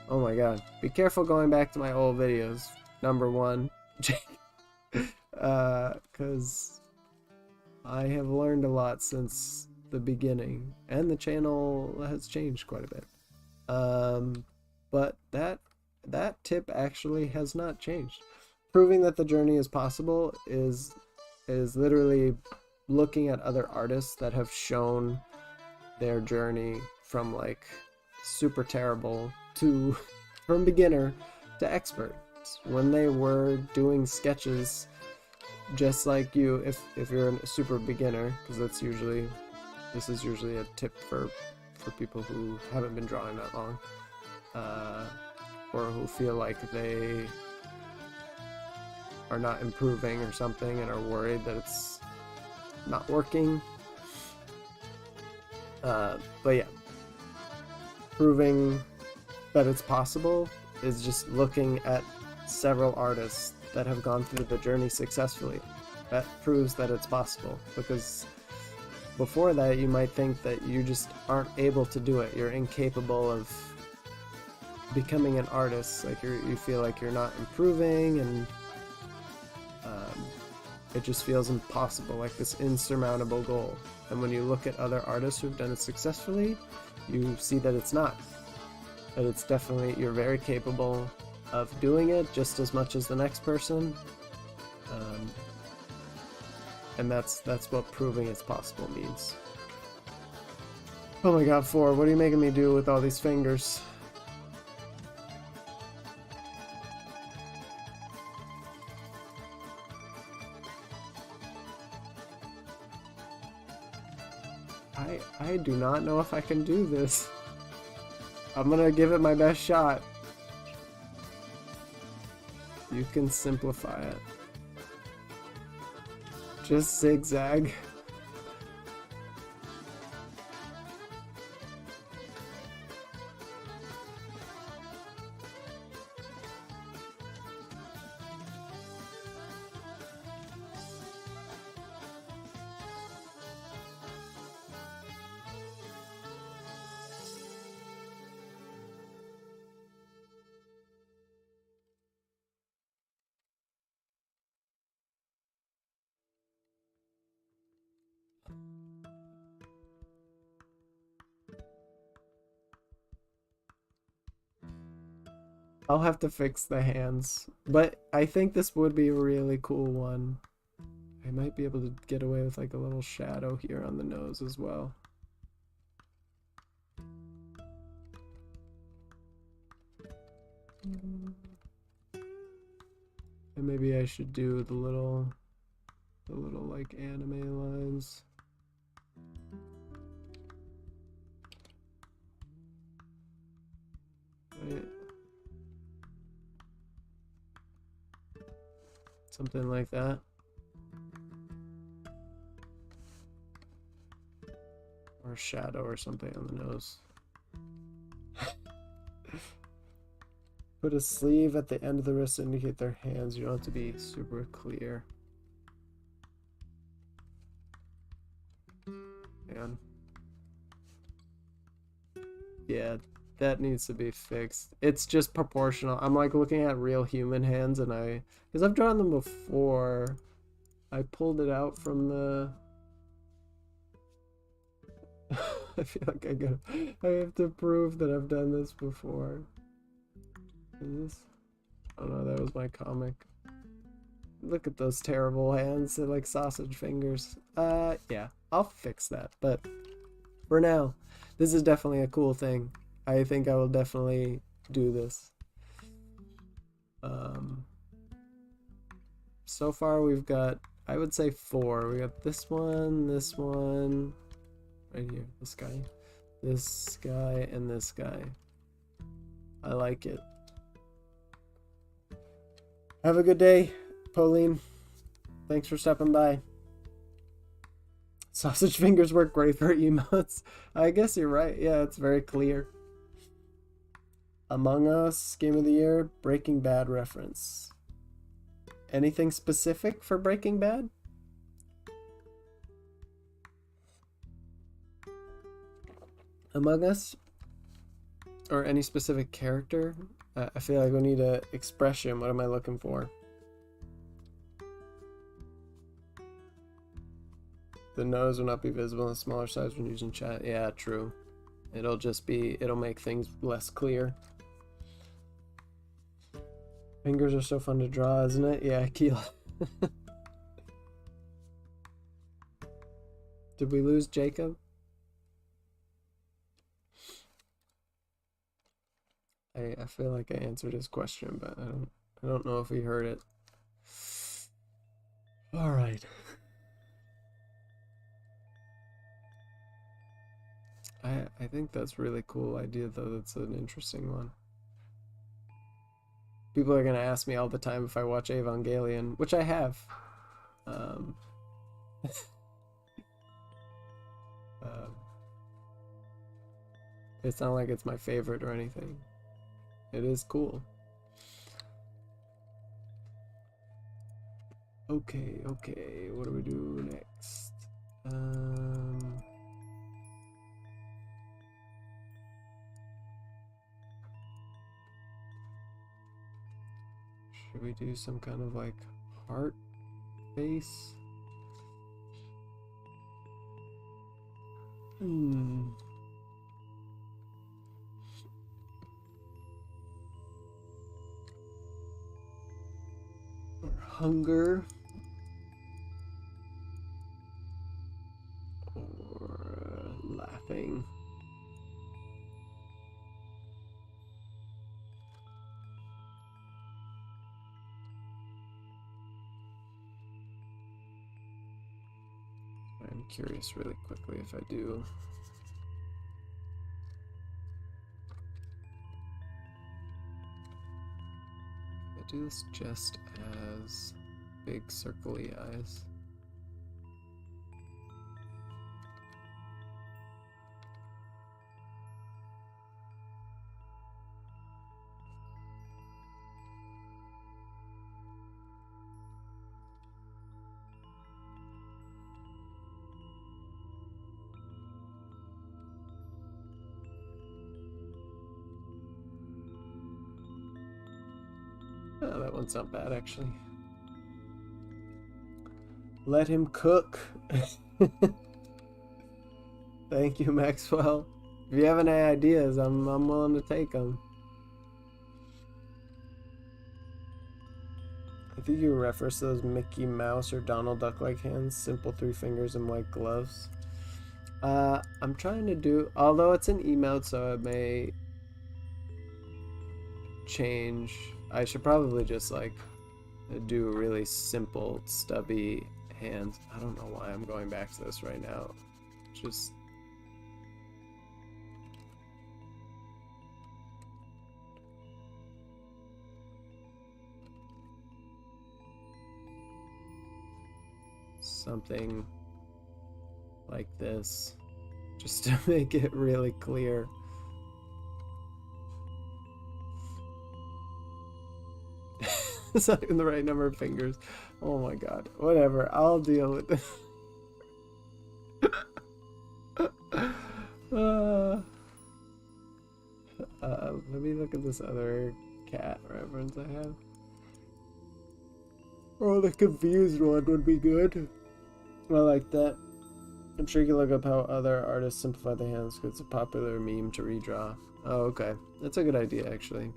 Oh my god. Be careful going back to my old videos. Number one. Because I have learned a lot since the beginning. And the channel has changed quite a bit. But that tip actually has not changed. Proving that the journey is possible is literally looking at other artists that have shown their journey from like super terrible to from beginner to expert when they were doing sketches just like you. If you're a super beginner, because this is usually a tip for people who haven't been drawing that long, or who feel like they are not improving or something and are worried that it's not working. But yeah, proving that it's possible is just looking at several artists that have gone through the journey successfully. That proves that it's possible, because before that you might think that you just aren't able to do it. You're incapable of becoming an artist. Like you feel like you're not improving, and it just feels impossible, like this insurmountable goal. And when you look at other artists who've done it successfully, you see that it's not. That it's definitely, you're very capable of doing it just as much as the next person. And that's what proving it's possible means. Oh my god, 4, what are you making me do with all these fingers? I do not know if I can do this. I'm gonna give it my best shot. You can simplify it. Just zigzag. I'll have to fix the hands, but I think this would be a really cool one. I might be able to get away with like a little shadow here on the nose as well. And maybe I should do the little like anime lines. Right. Something like that. a shadow or something on the nose. Put a sleeve at the end of the wrist to indicate their hands. You don't have to be super clear. Man. Yeah, that needs to be fixed. It's just proportional. I'm like looking at real human hands and because I've drawn them before. I pulled it out from the I feel like I have to prove that I've done this before. Is this? Oh no, that was my comic. Look at those terrible hands. They're like sausage fingers. Yeah, I'll fix that. But for now, this is definitely a cool thing. I think I will definitely do this. So far we've got, I would say 4. We got this one, right here, this guy, and this guy. I like it. Have a good day, Pauline. Thanks for stopping by. Sausage fingers work great for emotes. I guess you're right. Yeah, it's very clear. Among Us, Game of the Year, Breaking Bad reference. Anything specific for Breaking Bad? Among Us? Or any specific character? I feel like we need an expression. What am I looking for? The nose will not be visible in smaller size when using chat. Yeah, true. It'll make things less clear. Fingers are so fun to draw, isn't it? Yeah, Keela. Did we lose Jacob? I feel like I answered his question, but I don't know if he heard it. All right. I think that's really cool idea though. That's an interesting one. People are gonna ask me all the time if I watch Evangelion, which I have. It's not like it's my favorite or anything. It is cool. Okay, what do we do next? Should we do some kind of like heart face? Or hunger? Or laughing? I'm curious really quickly if I do. I do this just as big circly eyes. Oh, that one's not bad actually. Let him cook. Thank you, Maxwell. If you have any ideas, I'm willing to take them. I think you reference those Mickey Mouse or Donald Duck-like hands, simple 3 fingers and white gloves. I'm trying to do, although it's an emote, so it may change. I should probably just like do really simple, stubby hands. I don't know why I'm going back to this right now. Just something like this. just to make it really clear. It's not even the right number of fingers. Oh my god. Whatever. I'll deal with this. uh, let me look at this other cat reference I have. Oh, the confused one would be good. I like that. I'm sure you can look up how other artists simplify the hands because it's a popular meme to redraw. Oh, okay. That's a good idea, actually.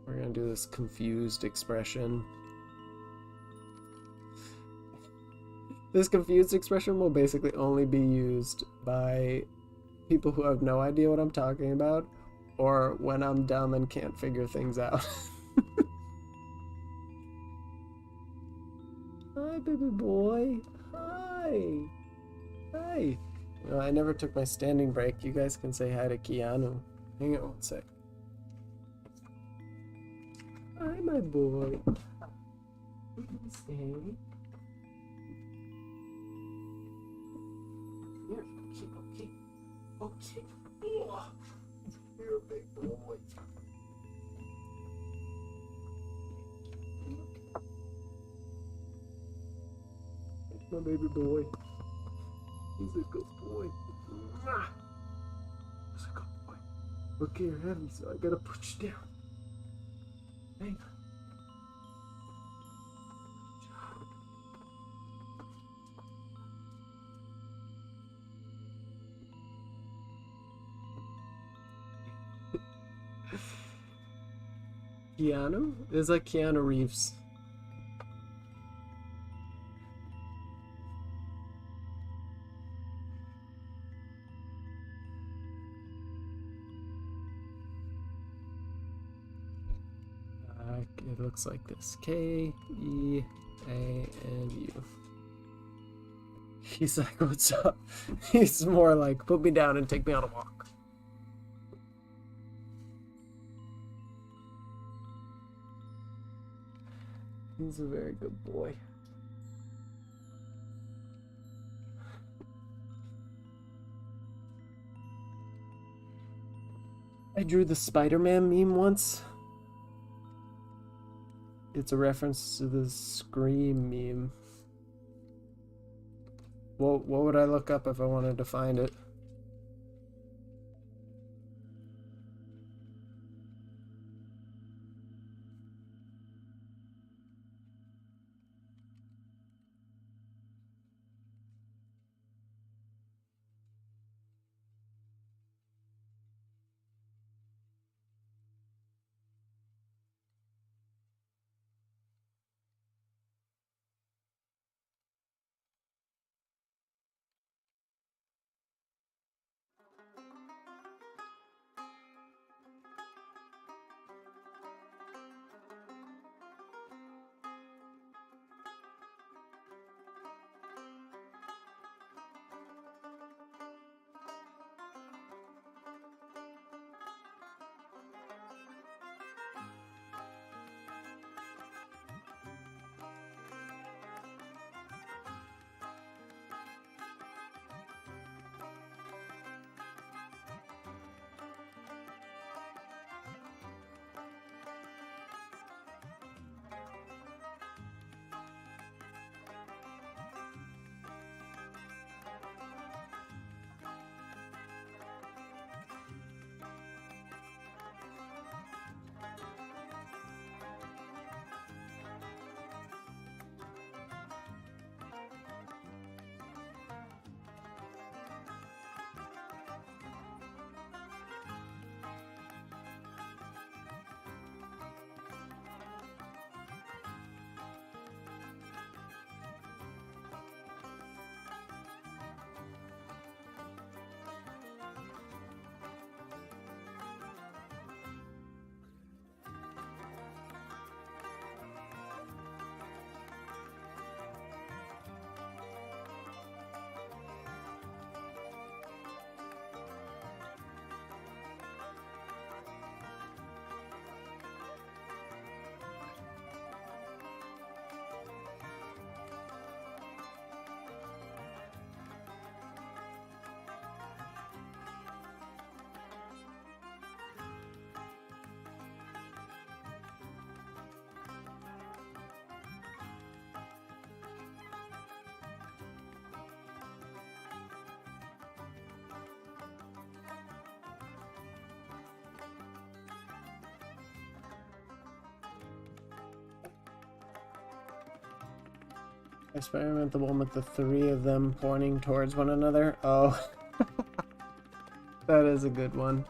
We're gonna do this confused expression. This confused expression will basically only be used by people who have no idea what I'm talking about, or when I'm dumb and can't figure things out. Hi, baby boy. Hi. Hi. Well, I never took my standing break. You guys can say hi to Keanu. Hang on one sec. Hi, my boy. Stay. Here, okay. Okay. Oh, you're a big boy. My baby boy. He's a good boy. He's a good boy. Okay, you're heavy, so I gotta put you down. Hang on. Keanu? It's like Keanu Reeves. It looks like this. K, E, A, and U. He's like, what's up? He's more like, put me down and take me on a walk. He's a very good boy. I drew the Spider-Man meme once. It's a reference to the Scream meme. Well, what would I look up if I wanted to find it? Experiment the one with the 3 of them pointing towards one another. Oh, that is a good one.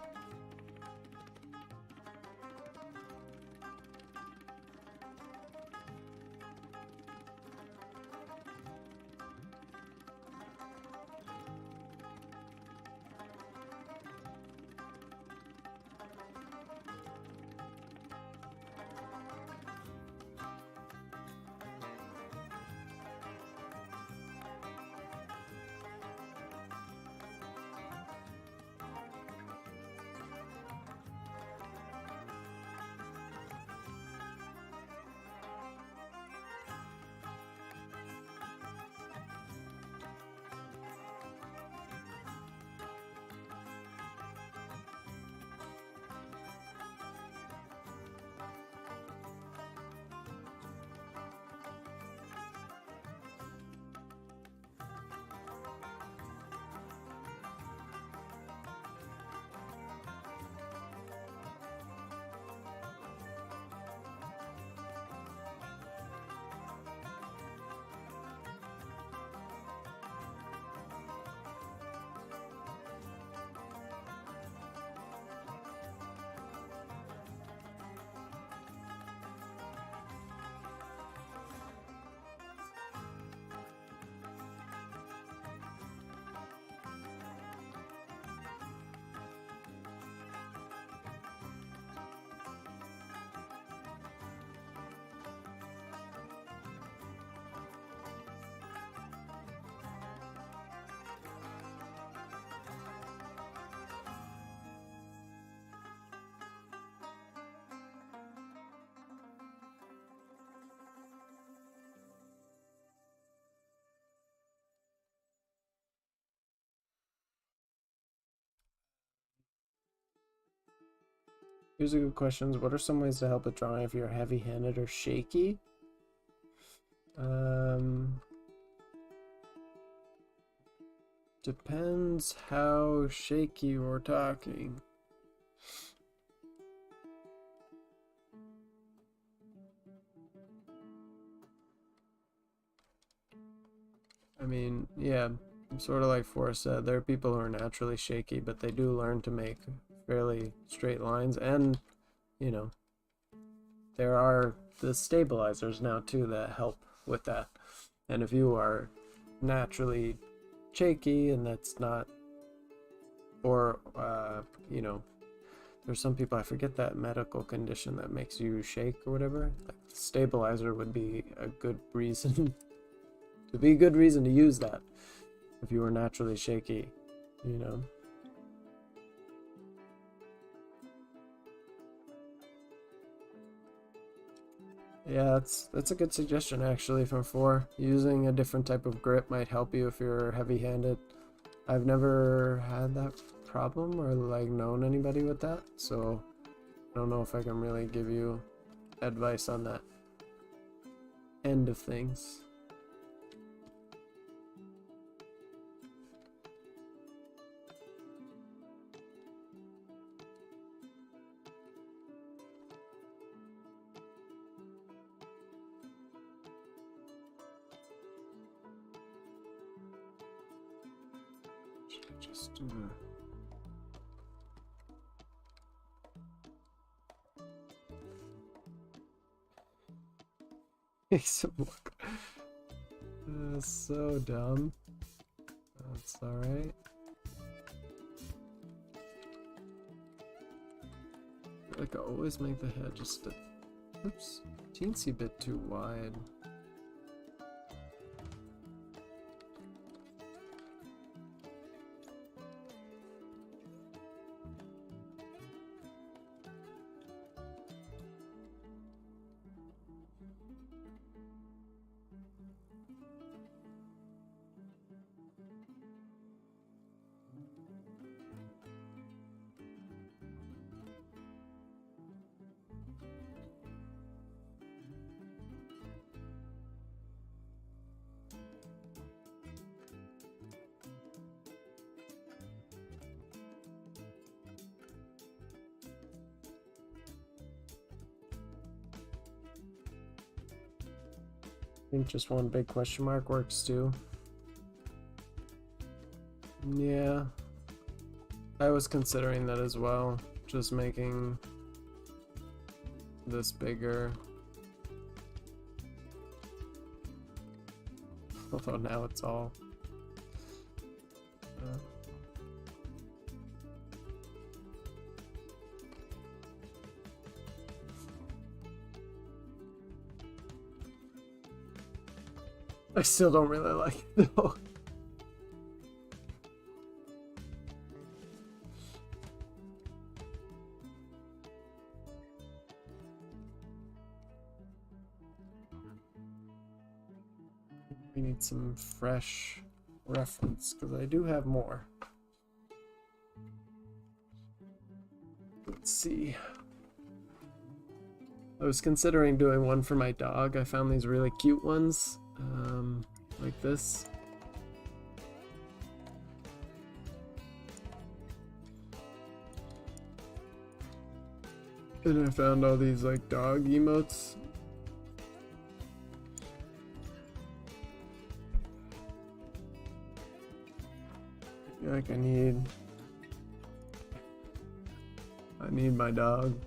Here's a good question. What are some ways to help with drawing if you're heavy-handed or shaky? Depends how shaky we're talking. I mean, yeah, sort of like Forrest said, there are people who are naturally shaky, but they do learn to make fairly straight lines, and, you know, there are the stabilizers now too that help with that. And if you are naturally shaky and that's not, or, you know, there's some people, I forget that medical condition that makes you shake or whatever. Like, stabilizer would be a good reason to be a good reason to use that if you were naturally shaky, you know. Yeah, that's a good suggestion actually from 4. Using a different type of grip might help you if you're heavy-handed. I've never had that problem or like known anybody with that, so I don't know if I can really give you advice on that end of things. Just some look. So dumb. That's alright. I feel like I always make the head just a teensy bit too wide. think just one big question mark works too. Yeah. I was considering that as well. Just making this bigger. Although now it's all... I still don't really like it though. We need some fresh reference because I do have more. Let's see. I was considering doing one for my dog. I found these really cute ones, like this. And I found all these like dog emotes. Like I need my dog.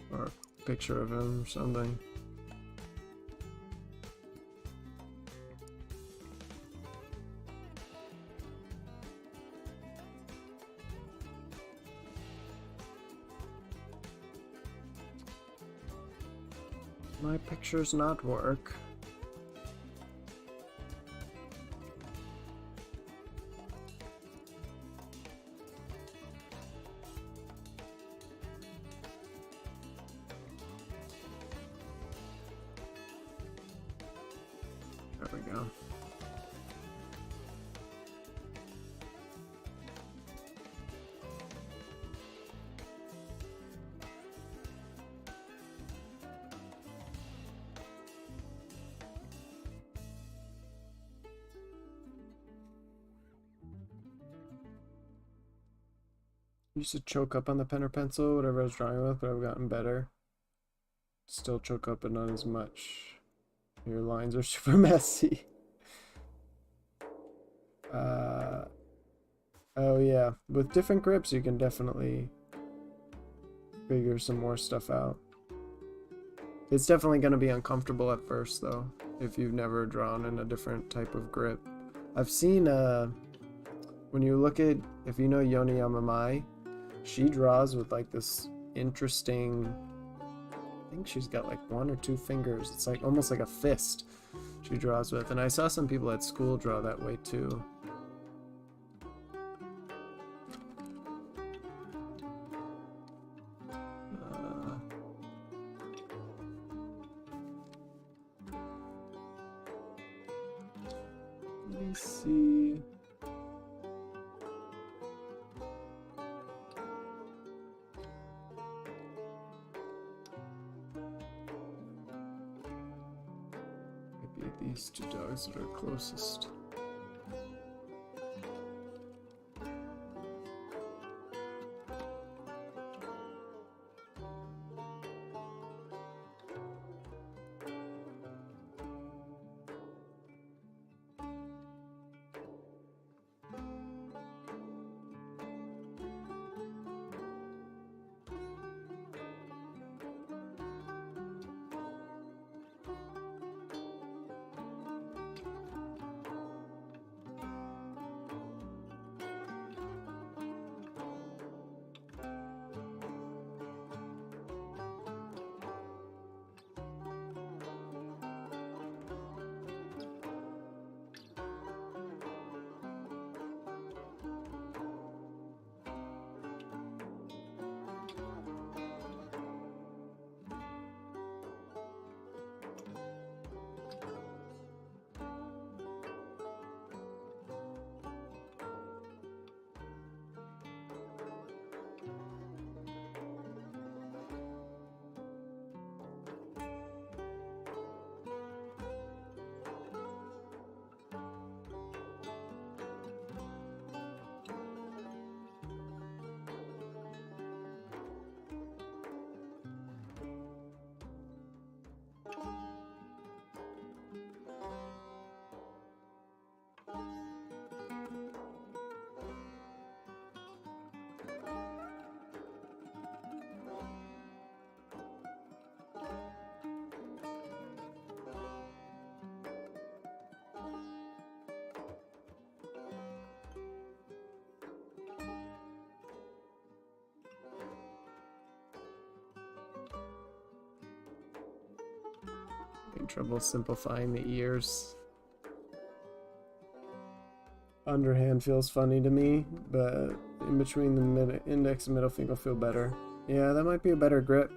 Or a picture of him or something. My pictures not work. There we go. I used to choke up on the pen or pencil, whatever I was drawing with, but I've gotten better. Still choke up, but not as much. Your lines are super messy. Oh yeah, with different grips you can definitely figure some more stuff out. It's definitely going to be uncomfortable at first though, if you've never drawn in a different type of grip. I've seen, when you look at, if you know Yoni Yamamai, she draws with like this interesting, I think she's got like 1 or 2 fingers. It's like almost like a fist she draws with. And I saw some people at school draw that way too. Let me see. Maybe these 2 dogs that are closest. Having trouble simplifying the ears. Underhand feels funny to me, but in between the index and middle finger feel better. Yeah, that might be a better grip.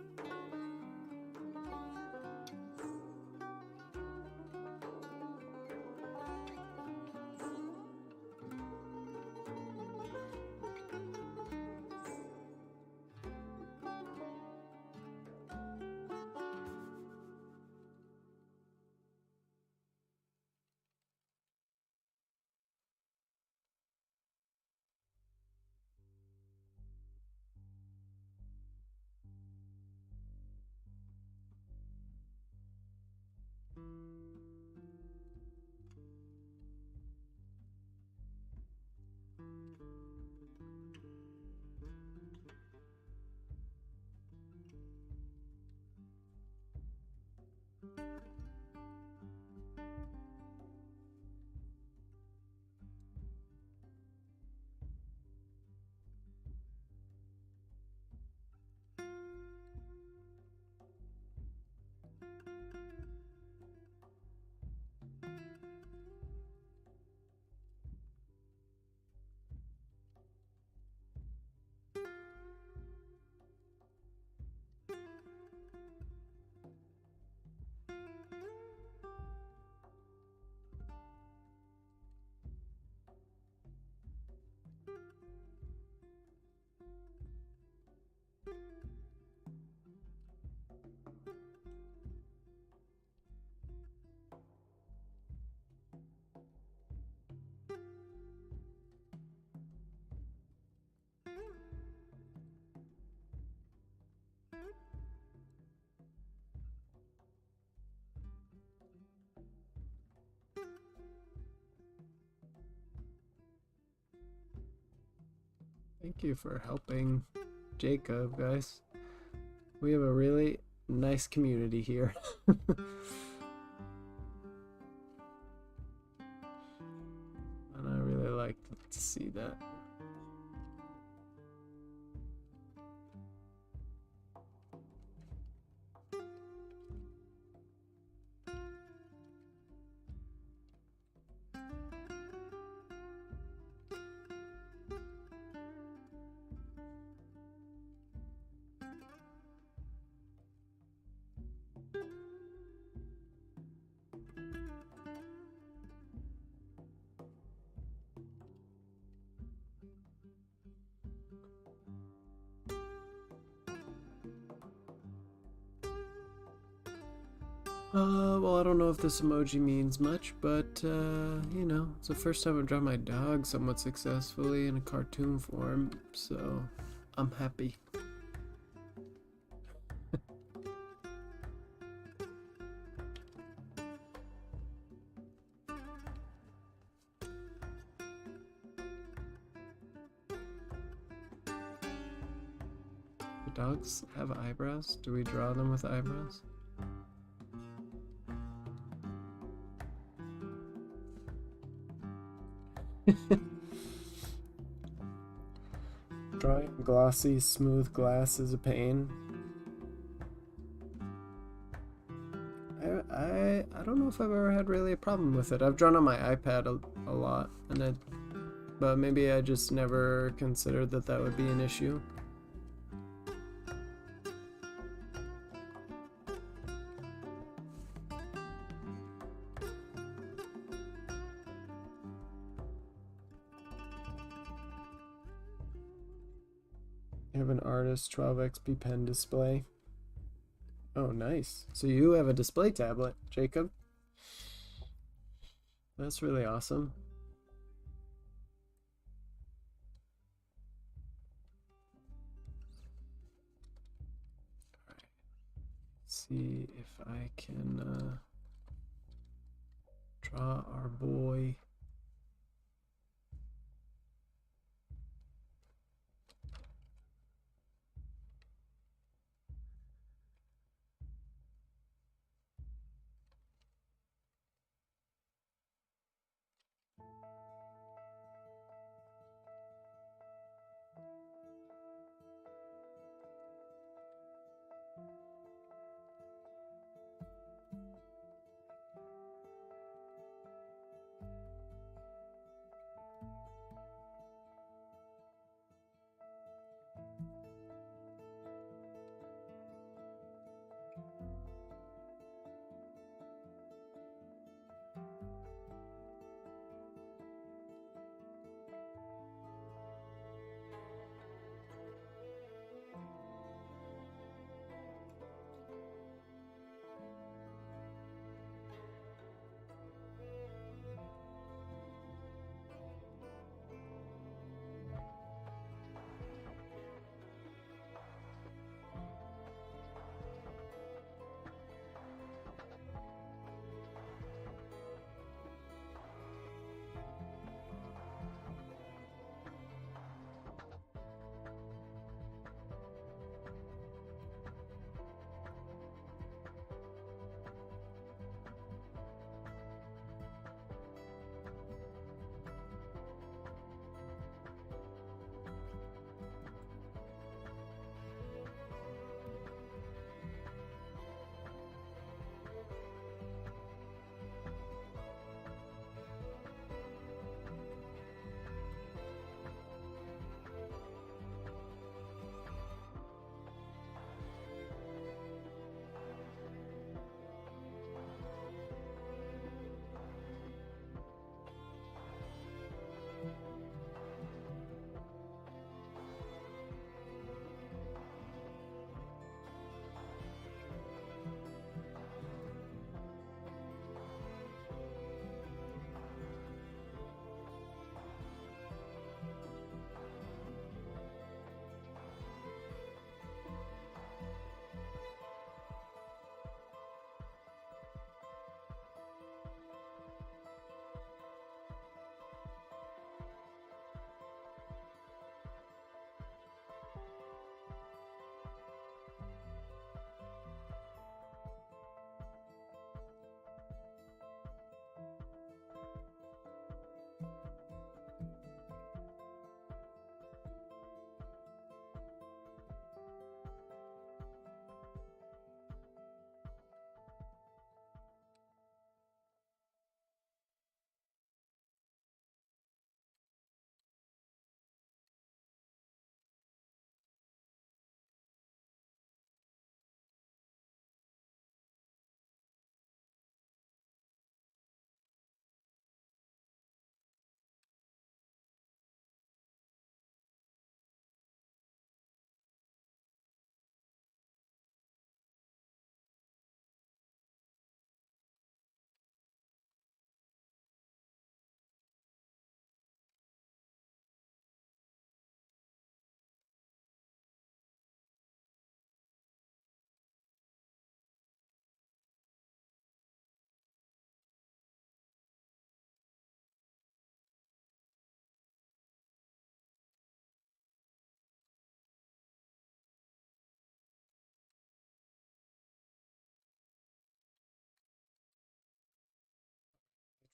Thank you for helping Jacob, guys. We have a really nice community here. And I really like to see that. Well, I don't know if this emoji means much, but, you know, it's the first time I've drawn my dog somewhat successfully in a cartoon form, so I'm happy. Do dogs have eyebrows? Do we draw them with eyebrows? Drawing glossy, smooth glass is a pain. I don't know if I've ever had really a problem with it. I've drawn on my iPad a lot, but maybe I just never considered that that would be an issue. You have an artist 12XP pen display. Oh, nice. So you have a display tablet, Jacob. That's really awesome. All right. Let's see if I can draw our boy.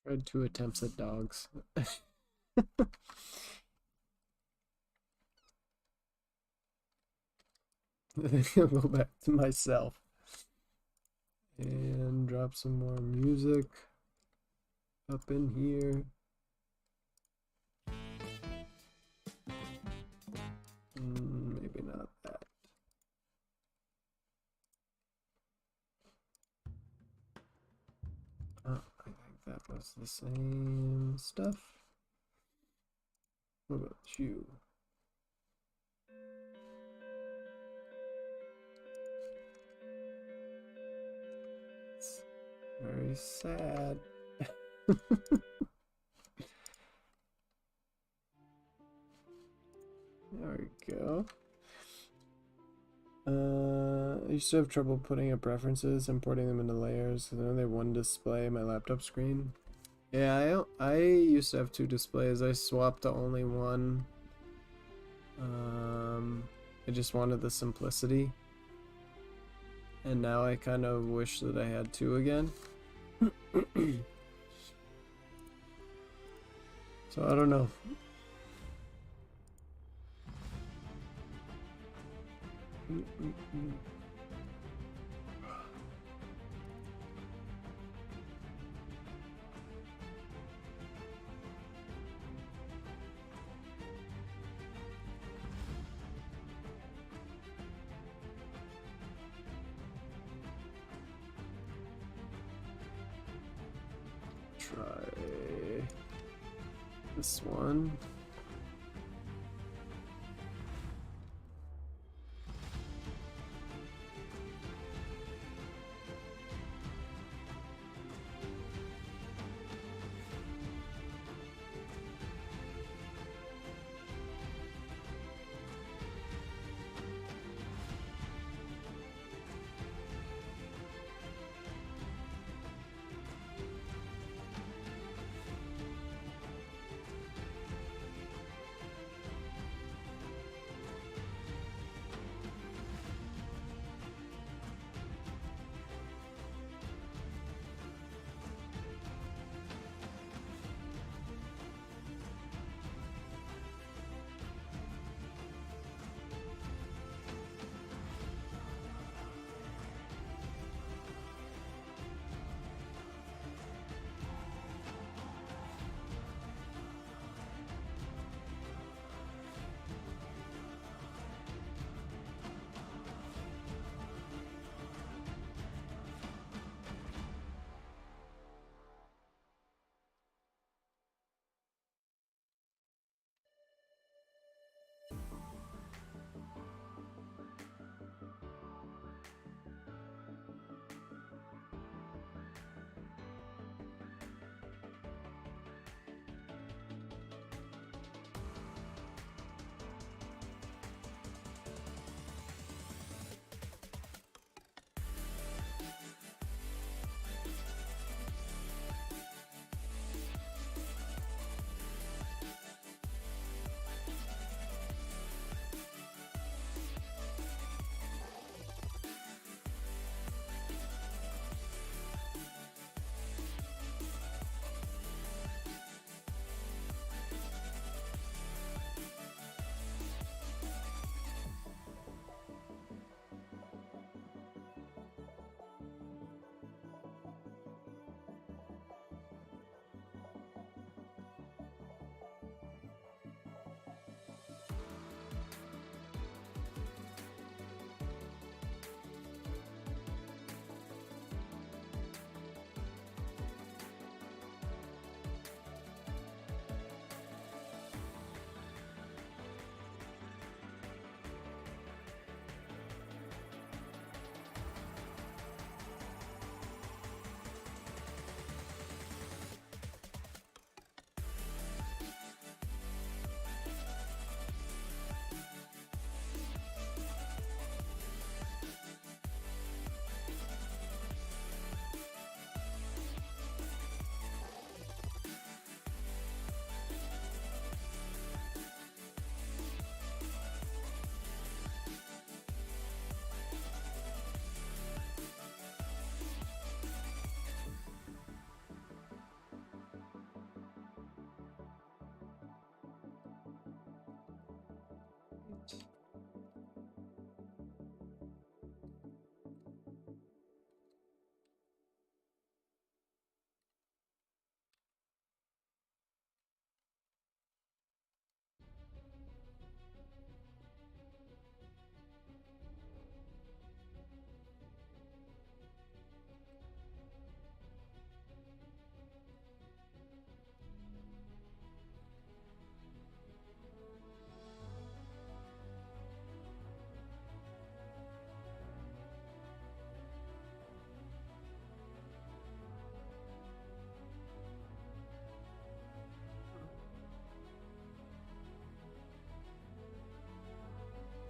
Tried 2 attempts at dogs. I think I'll go back to myself and drop some more music up in here. Maybe not that. Oh, I think that was the same stuff. What about you? It's very sad. There we go. I used to have trouble putting up references, importing them into layers, because I only have one display, my laptop screen. Yeah, I used to have 2 displays. I swapped to only one. I just wanted the simplicity. And now I kind of wish that I had 2 again. So I don't know. Try this one.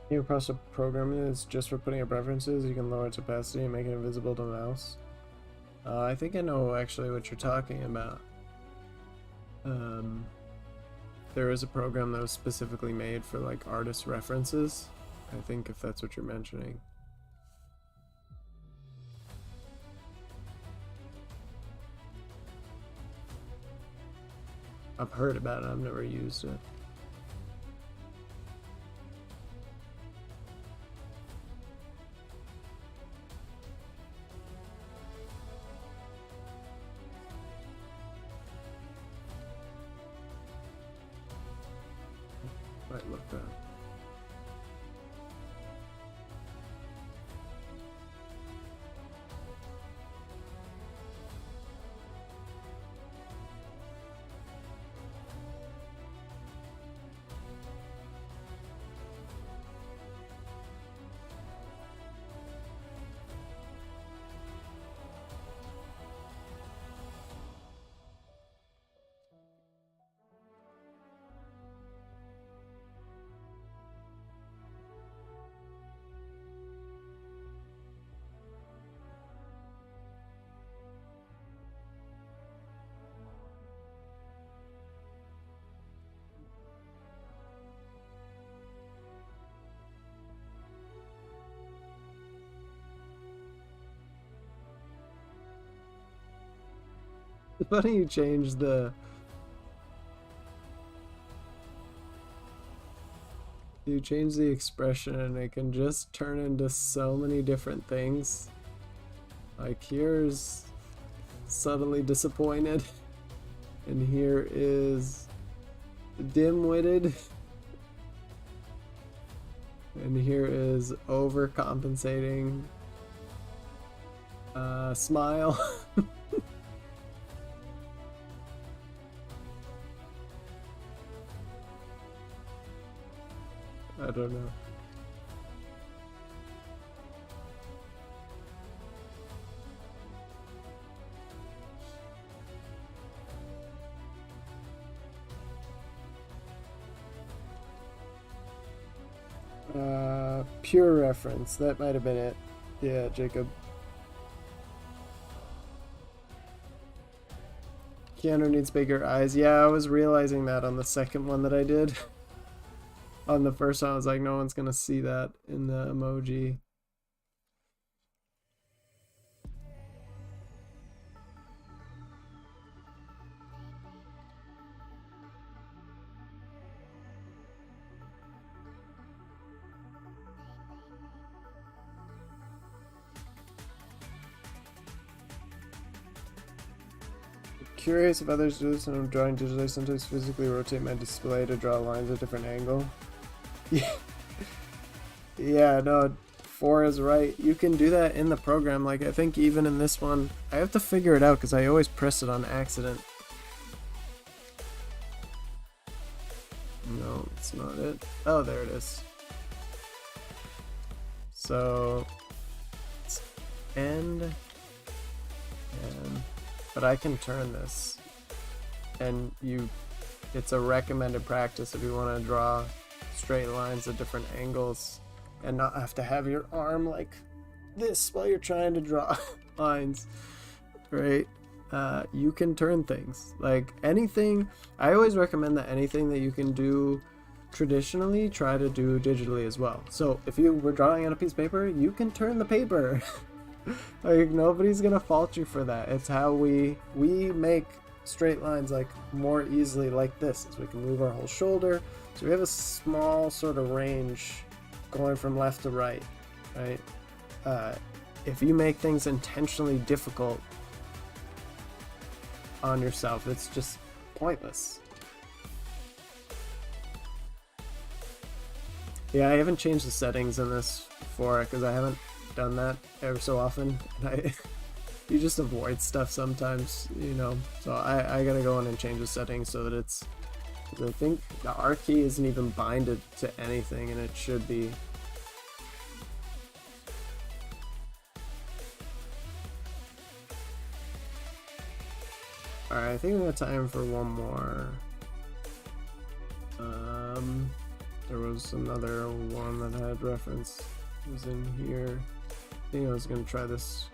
You process a program is just for putting up references. You can lower its opacity and make it invisible to mouse. I think I know actually what you're talking about. There is a program that was specifically made for like artist references. I think if that's what you're mentioning. I've heard about it, I've never used it. Might look that. It's funny you changed the... You change the expression and it can just turn into so many different things. Like here's suddenly disappointed, and here is dim-witted, and here is overcompensating. Smile. I don't know. Pure reference. That might have been it. Yeah, Jacob. Keanu needs bigger eyes. Yeah, I was realizing that on the second one that I did. On the first one, I was like, no one's gonna see that in the emoji. Curious if others do this when I'm drawing digitally. I sometimes physically rotate my display to draw lines at a different angle. Yeah, no, 4 is right. You can do that in the program. Like, I think even in this one, I have to figure it out because I always press it on accident. No, it's not it. Oh, there it is. So, it's end, and, but I can turn this, and it's a recommended practice if you want to draw straight lines at different angles and not have to have your arm like this while you're trying to draw lines, right? You can turn things. Like anything, I always recommend that anything that you can do traditionally, try to do digitally as well. So if you were drawing on a piece of paper, you can turn the paper. Like nobody's gonna fault you for that. It's how we make straight lines like more easily like this, as we can move our whole shoulder. So we have a small sort of range going from left to right, right? If you make things intentionally difficult on yourself, it's just pointless. Yeah, I haven't changed the settings in this before because I haven't done that ever so often. And you just avoid stuff sometimes, you know. So I gotta go in and change the settings so that it's. I think the R key isn't even binded to anything, and it should be. Alright, I think we got time for one more. There was another one that had reference. It was in here. I think I was gonna try this.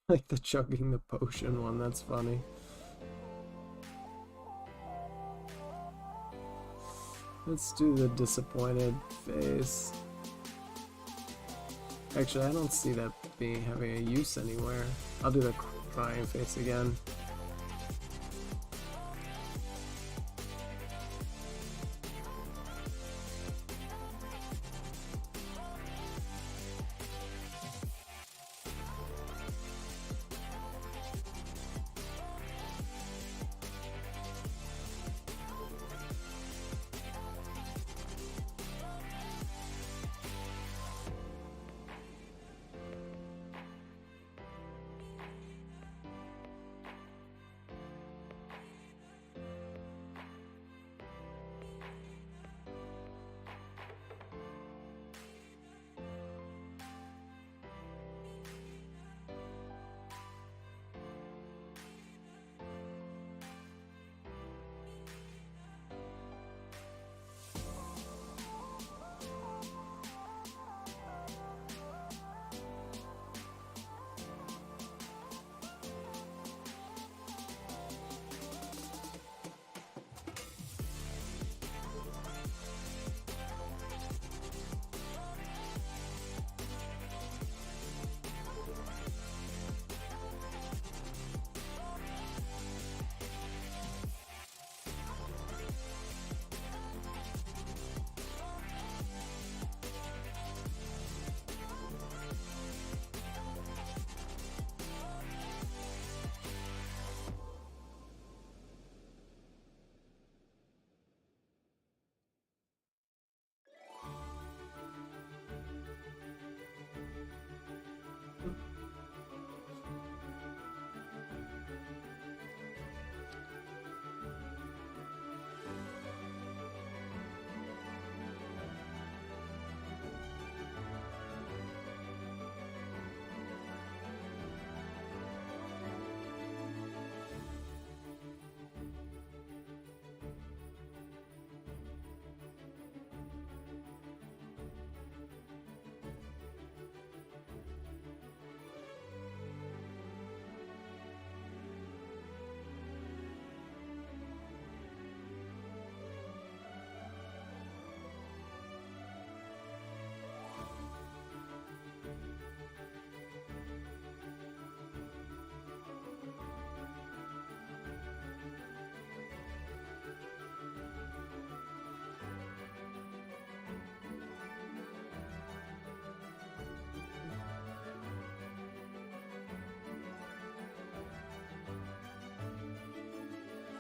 Like the chugging the potion one, that's funny. Let's do the disappointed face. Actually, I don't see that being having a use anywhere. I'll do the crying face again.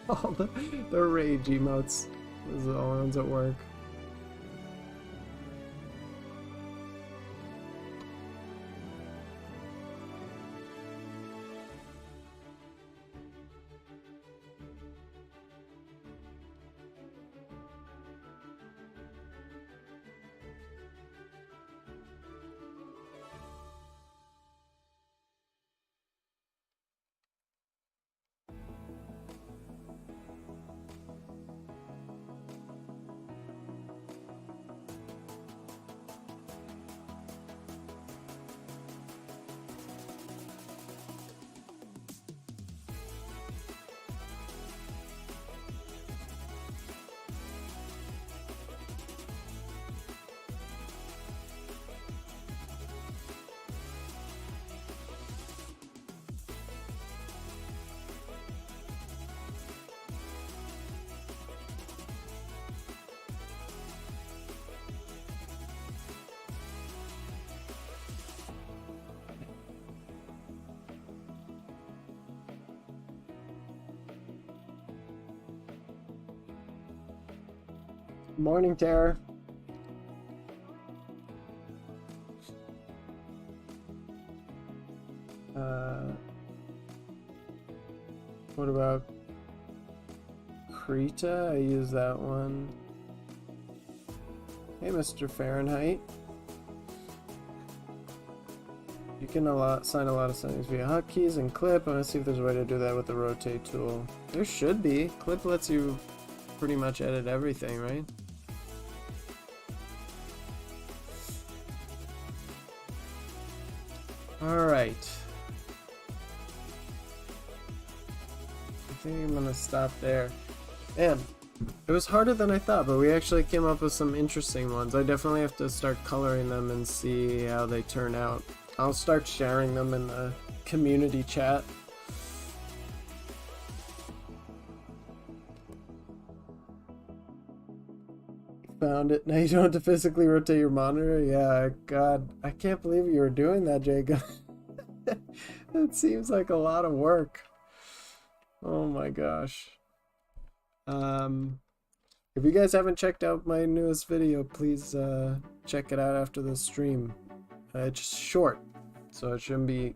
All the rage emotes. Those are the only ones that work. Morning, Terror. What about Krita? I use that one. Hey, Mr. Fahrenheit. You can assign a lot of settings via hotkeys and clip. I'm gonna see if there's a way to do that with the rotate tool. There should be. Clip lets you pretty much edit everything, right? Alright. I think I'm gonna stop there. Man, it was harder than I thought, but we actually came up with some interesting ones. I definitely have to start coloring them and see how they turn out. I'll start sharing them in the community chat. Found it. Now you don't have to physically rotate your monitor. Yeah, God, I can't believe you were doing that, Jacob. It seems like a lot of work. Oh my gosh. If you guys haven't checked out my newest video, please check it out after the stream. It's short, so it shouldn't be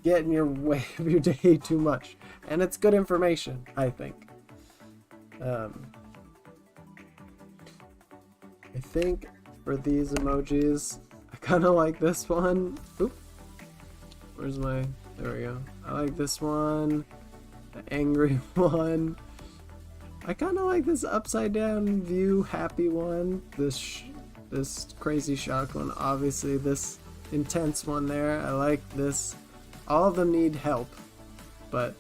getting your way of your day too much, and it's good information, I think. I think for these emojis, I kind of like this one. Oop, where's my? There we go. I like this one, the angry one. I kind of like this upside down view happy one, this crazy shock one, obviously this intense one there. I like this. All of them need help, but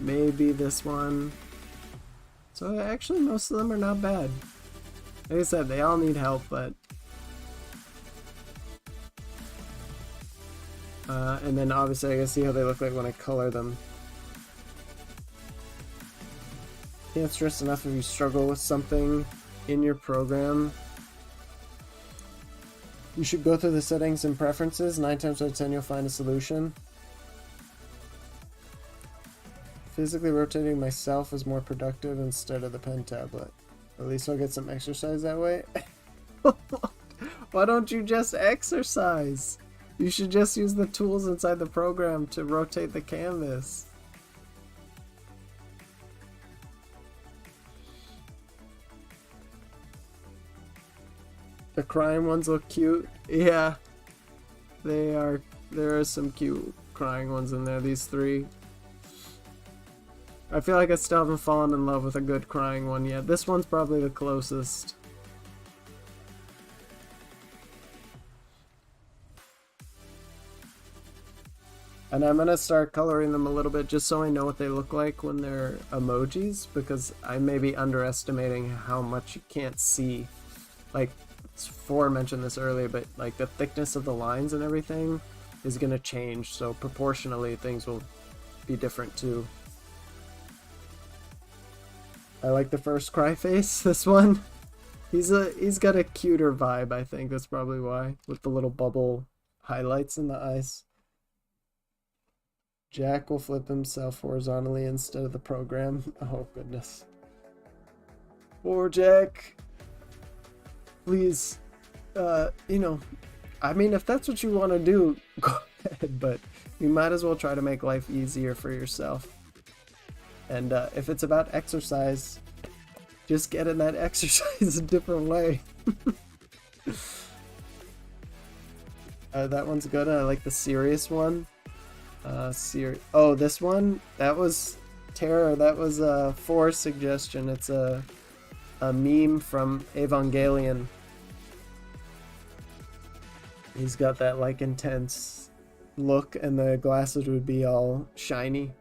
maybe this one. So actually most of them are not bad. Like I said, they all need help, but and then obviously I can see how they look like when I color them. Can't stress enough if you struggle with something in your program. You should go through the settings and preferences. 9 times out of 10 you'll find a solution. Physically rotating myself is more productive instead of the pen tablet. At least I'll get some exercise that way. Why don't you just exercise? You should just use the tools inside the program to rotate the canvas. The crying ones look cute. Yeah, they are. There are some cute crying ones in there. These three. I feel like I still haven't fallen in love with a good crying one yet. This one's probably the closest. And I'm gonna start coloring them a little bit just so I know what they look like when they're emojis, because I may be underestimating how much you can't see. Like, Four mentioned this earlier, but like the thickness of the lines and everything is gonna change, so proportionally things will be different too. I like the first cry face, this one. He's got a cuter vibe, I think. That's probably why, with the little bubble highlights in the eyes. Jack will flip himself horizontally instead of the program. Oh goodness. Poor Jack. Please, you know, I mean, if that's what you want to do, go ahead, but you might as well try to make life easier for yourself. And if it's about exercise, just get in that exercise a different way. That one's good. I like the serious one. Oh, this one? That was Terror. That was a Forrest suggestion. It's a meme from Evangelion. He's got that like intense look, and the glasses would be all shiny.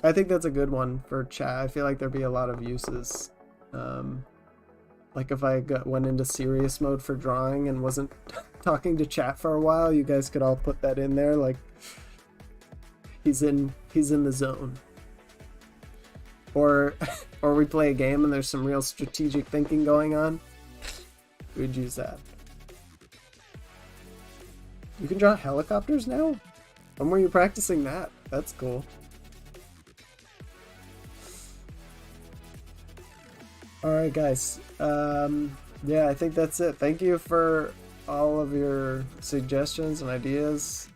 I think that's a good one for chat. I feel like there'd be a lot of uses. Like if I went into serious mode for drawing and wasn't talking to chat for a while, you guys could all put that in there. Like he's in the zone. Or we play a game and there's some real strategic thinking going on. We'd use that. You can draw helicopters now? When were you practicing that? That's cool. Alright guys, yeah, I think that's it. Thank you for all of your suggestions and ideas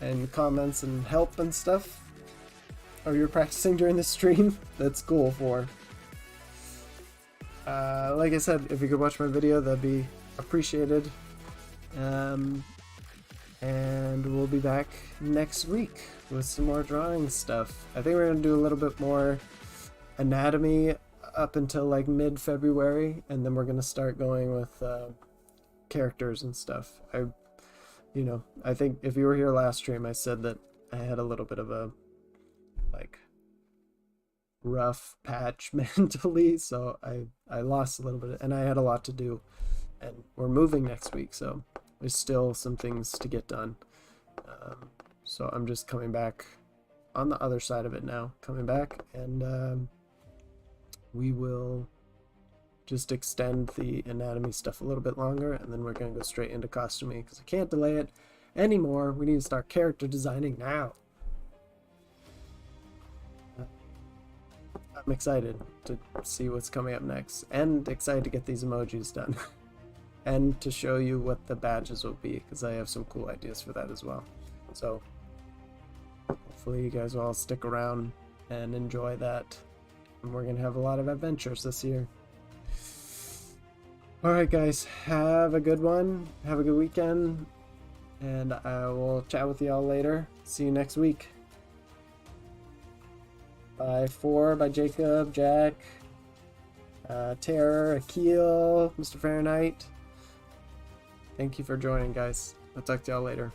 and comments and help and stuff. Oh, you're practicing during the stream? That's cool for. Like I said, if you could watch my video, that'd be appreciated. And we'll be back next week with some more drawing stuff. I think we're going to do a little bit more anatomy up until like mid-February, and then we're going to start going with characters and stuff. I think if you were here last stream, I said that I had a little bit of a like rough patch mentally, so I lost a little bit, and I had a lot to do, and we're moving next week, so there's still some things to get done. So I'm just coming back on the other side of it now, coming back, and we will just extend the anatomy stuff a little bit longer, and then we're going to go straight into costuming because I can't delay it anymore. We need to start character designing now. I'm excited to see what's coming up next, and excited to get these emojis done. And to show you what the badges will be, because I have some cool ideas for that as well. So hopefully you guys will all stick around and enjoy that, and we're gonna have a lot of adventures this year. Alright guys, have a good one, have a good weekend, and I will chat with y'all later. See you next week. Bye 4, by Jacob, Jack, Terror, Akil, Mr. Fahrenheit. Thank you for joining, guys. I'll talk to y'all later.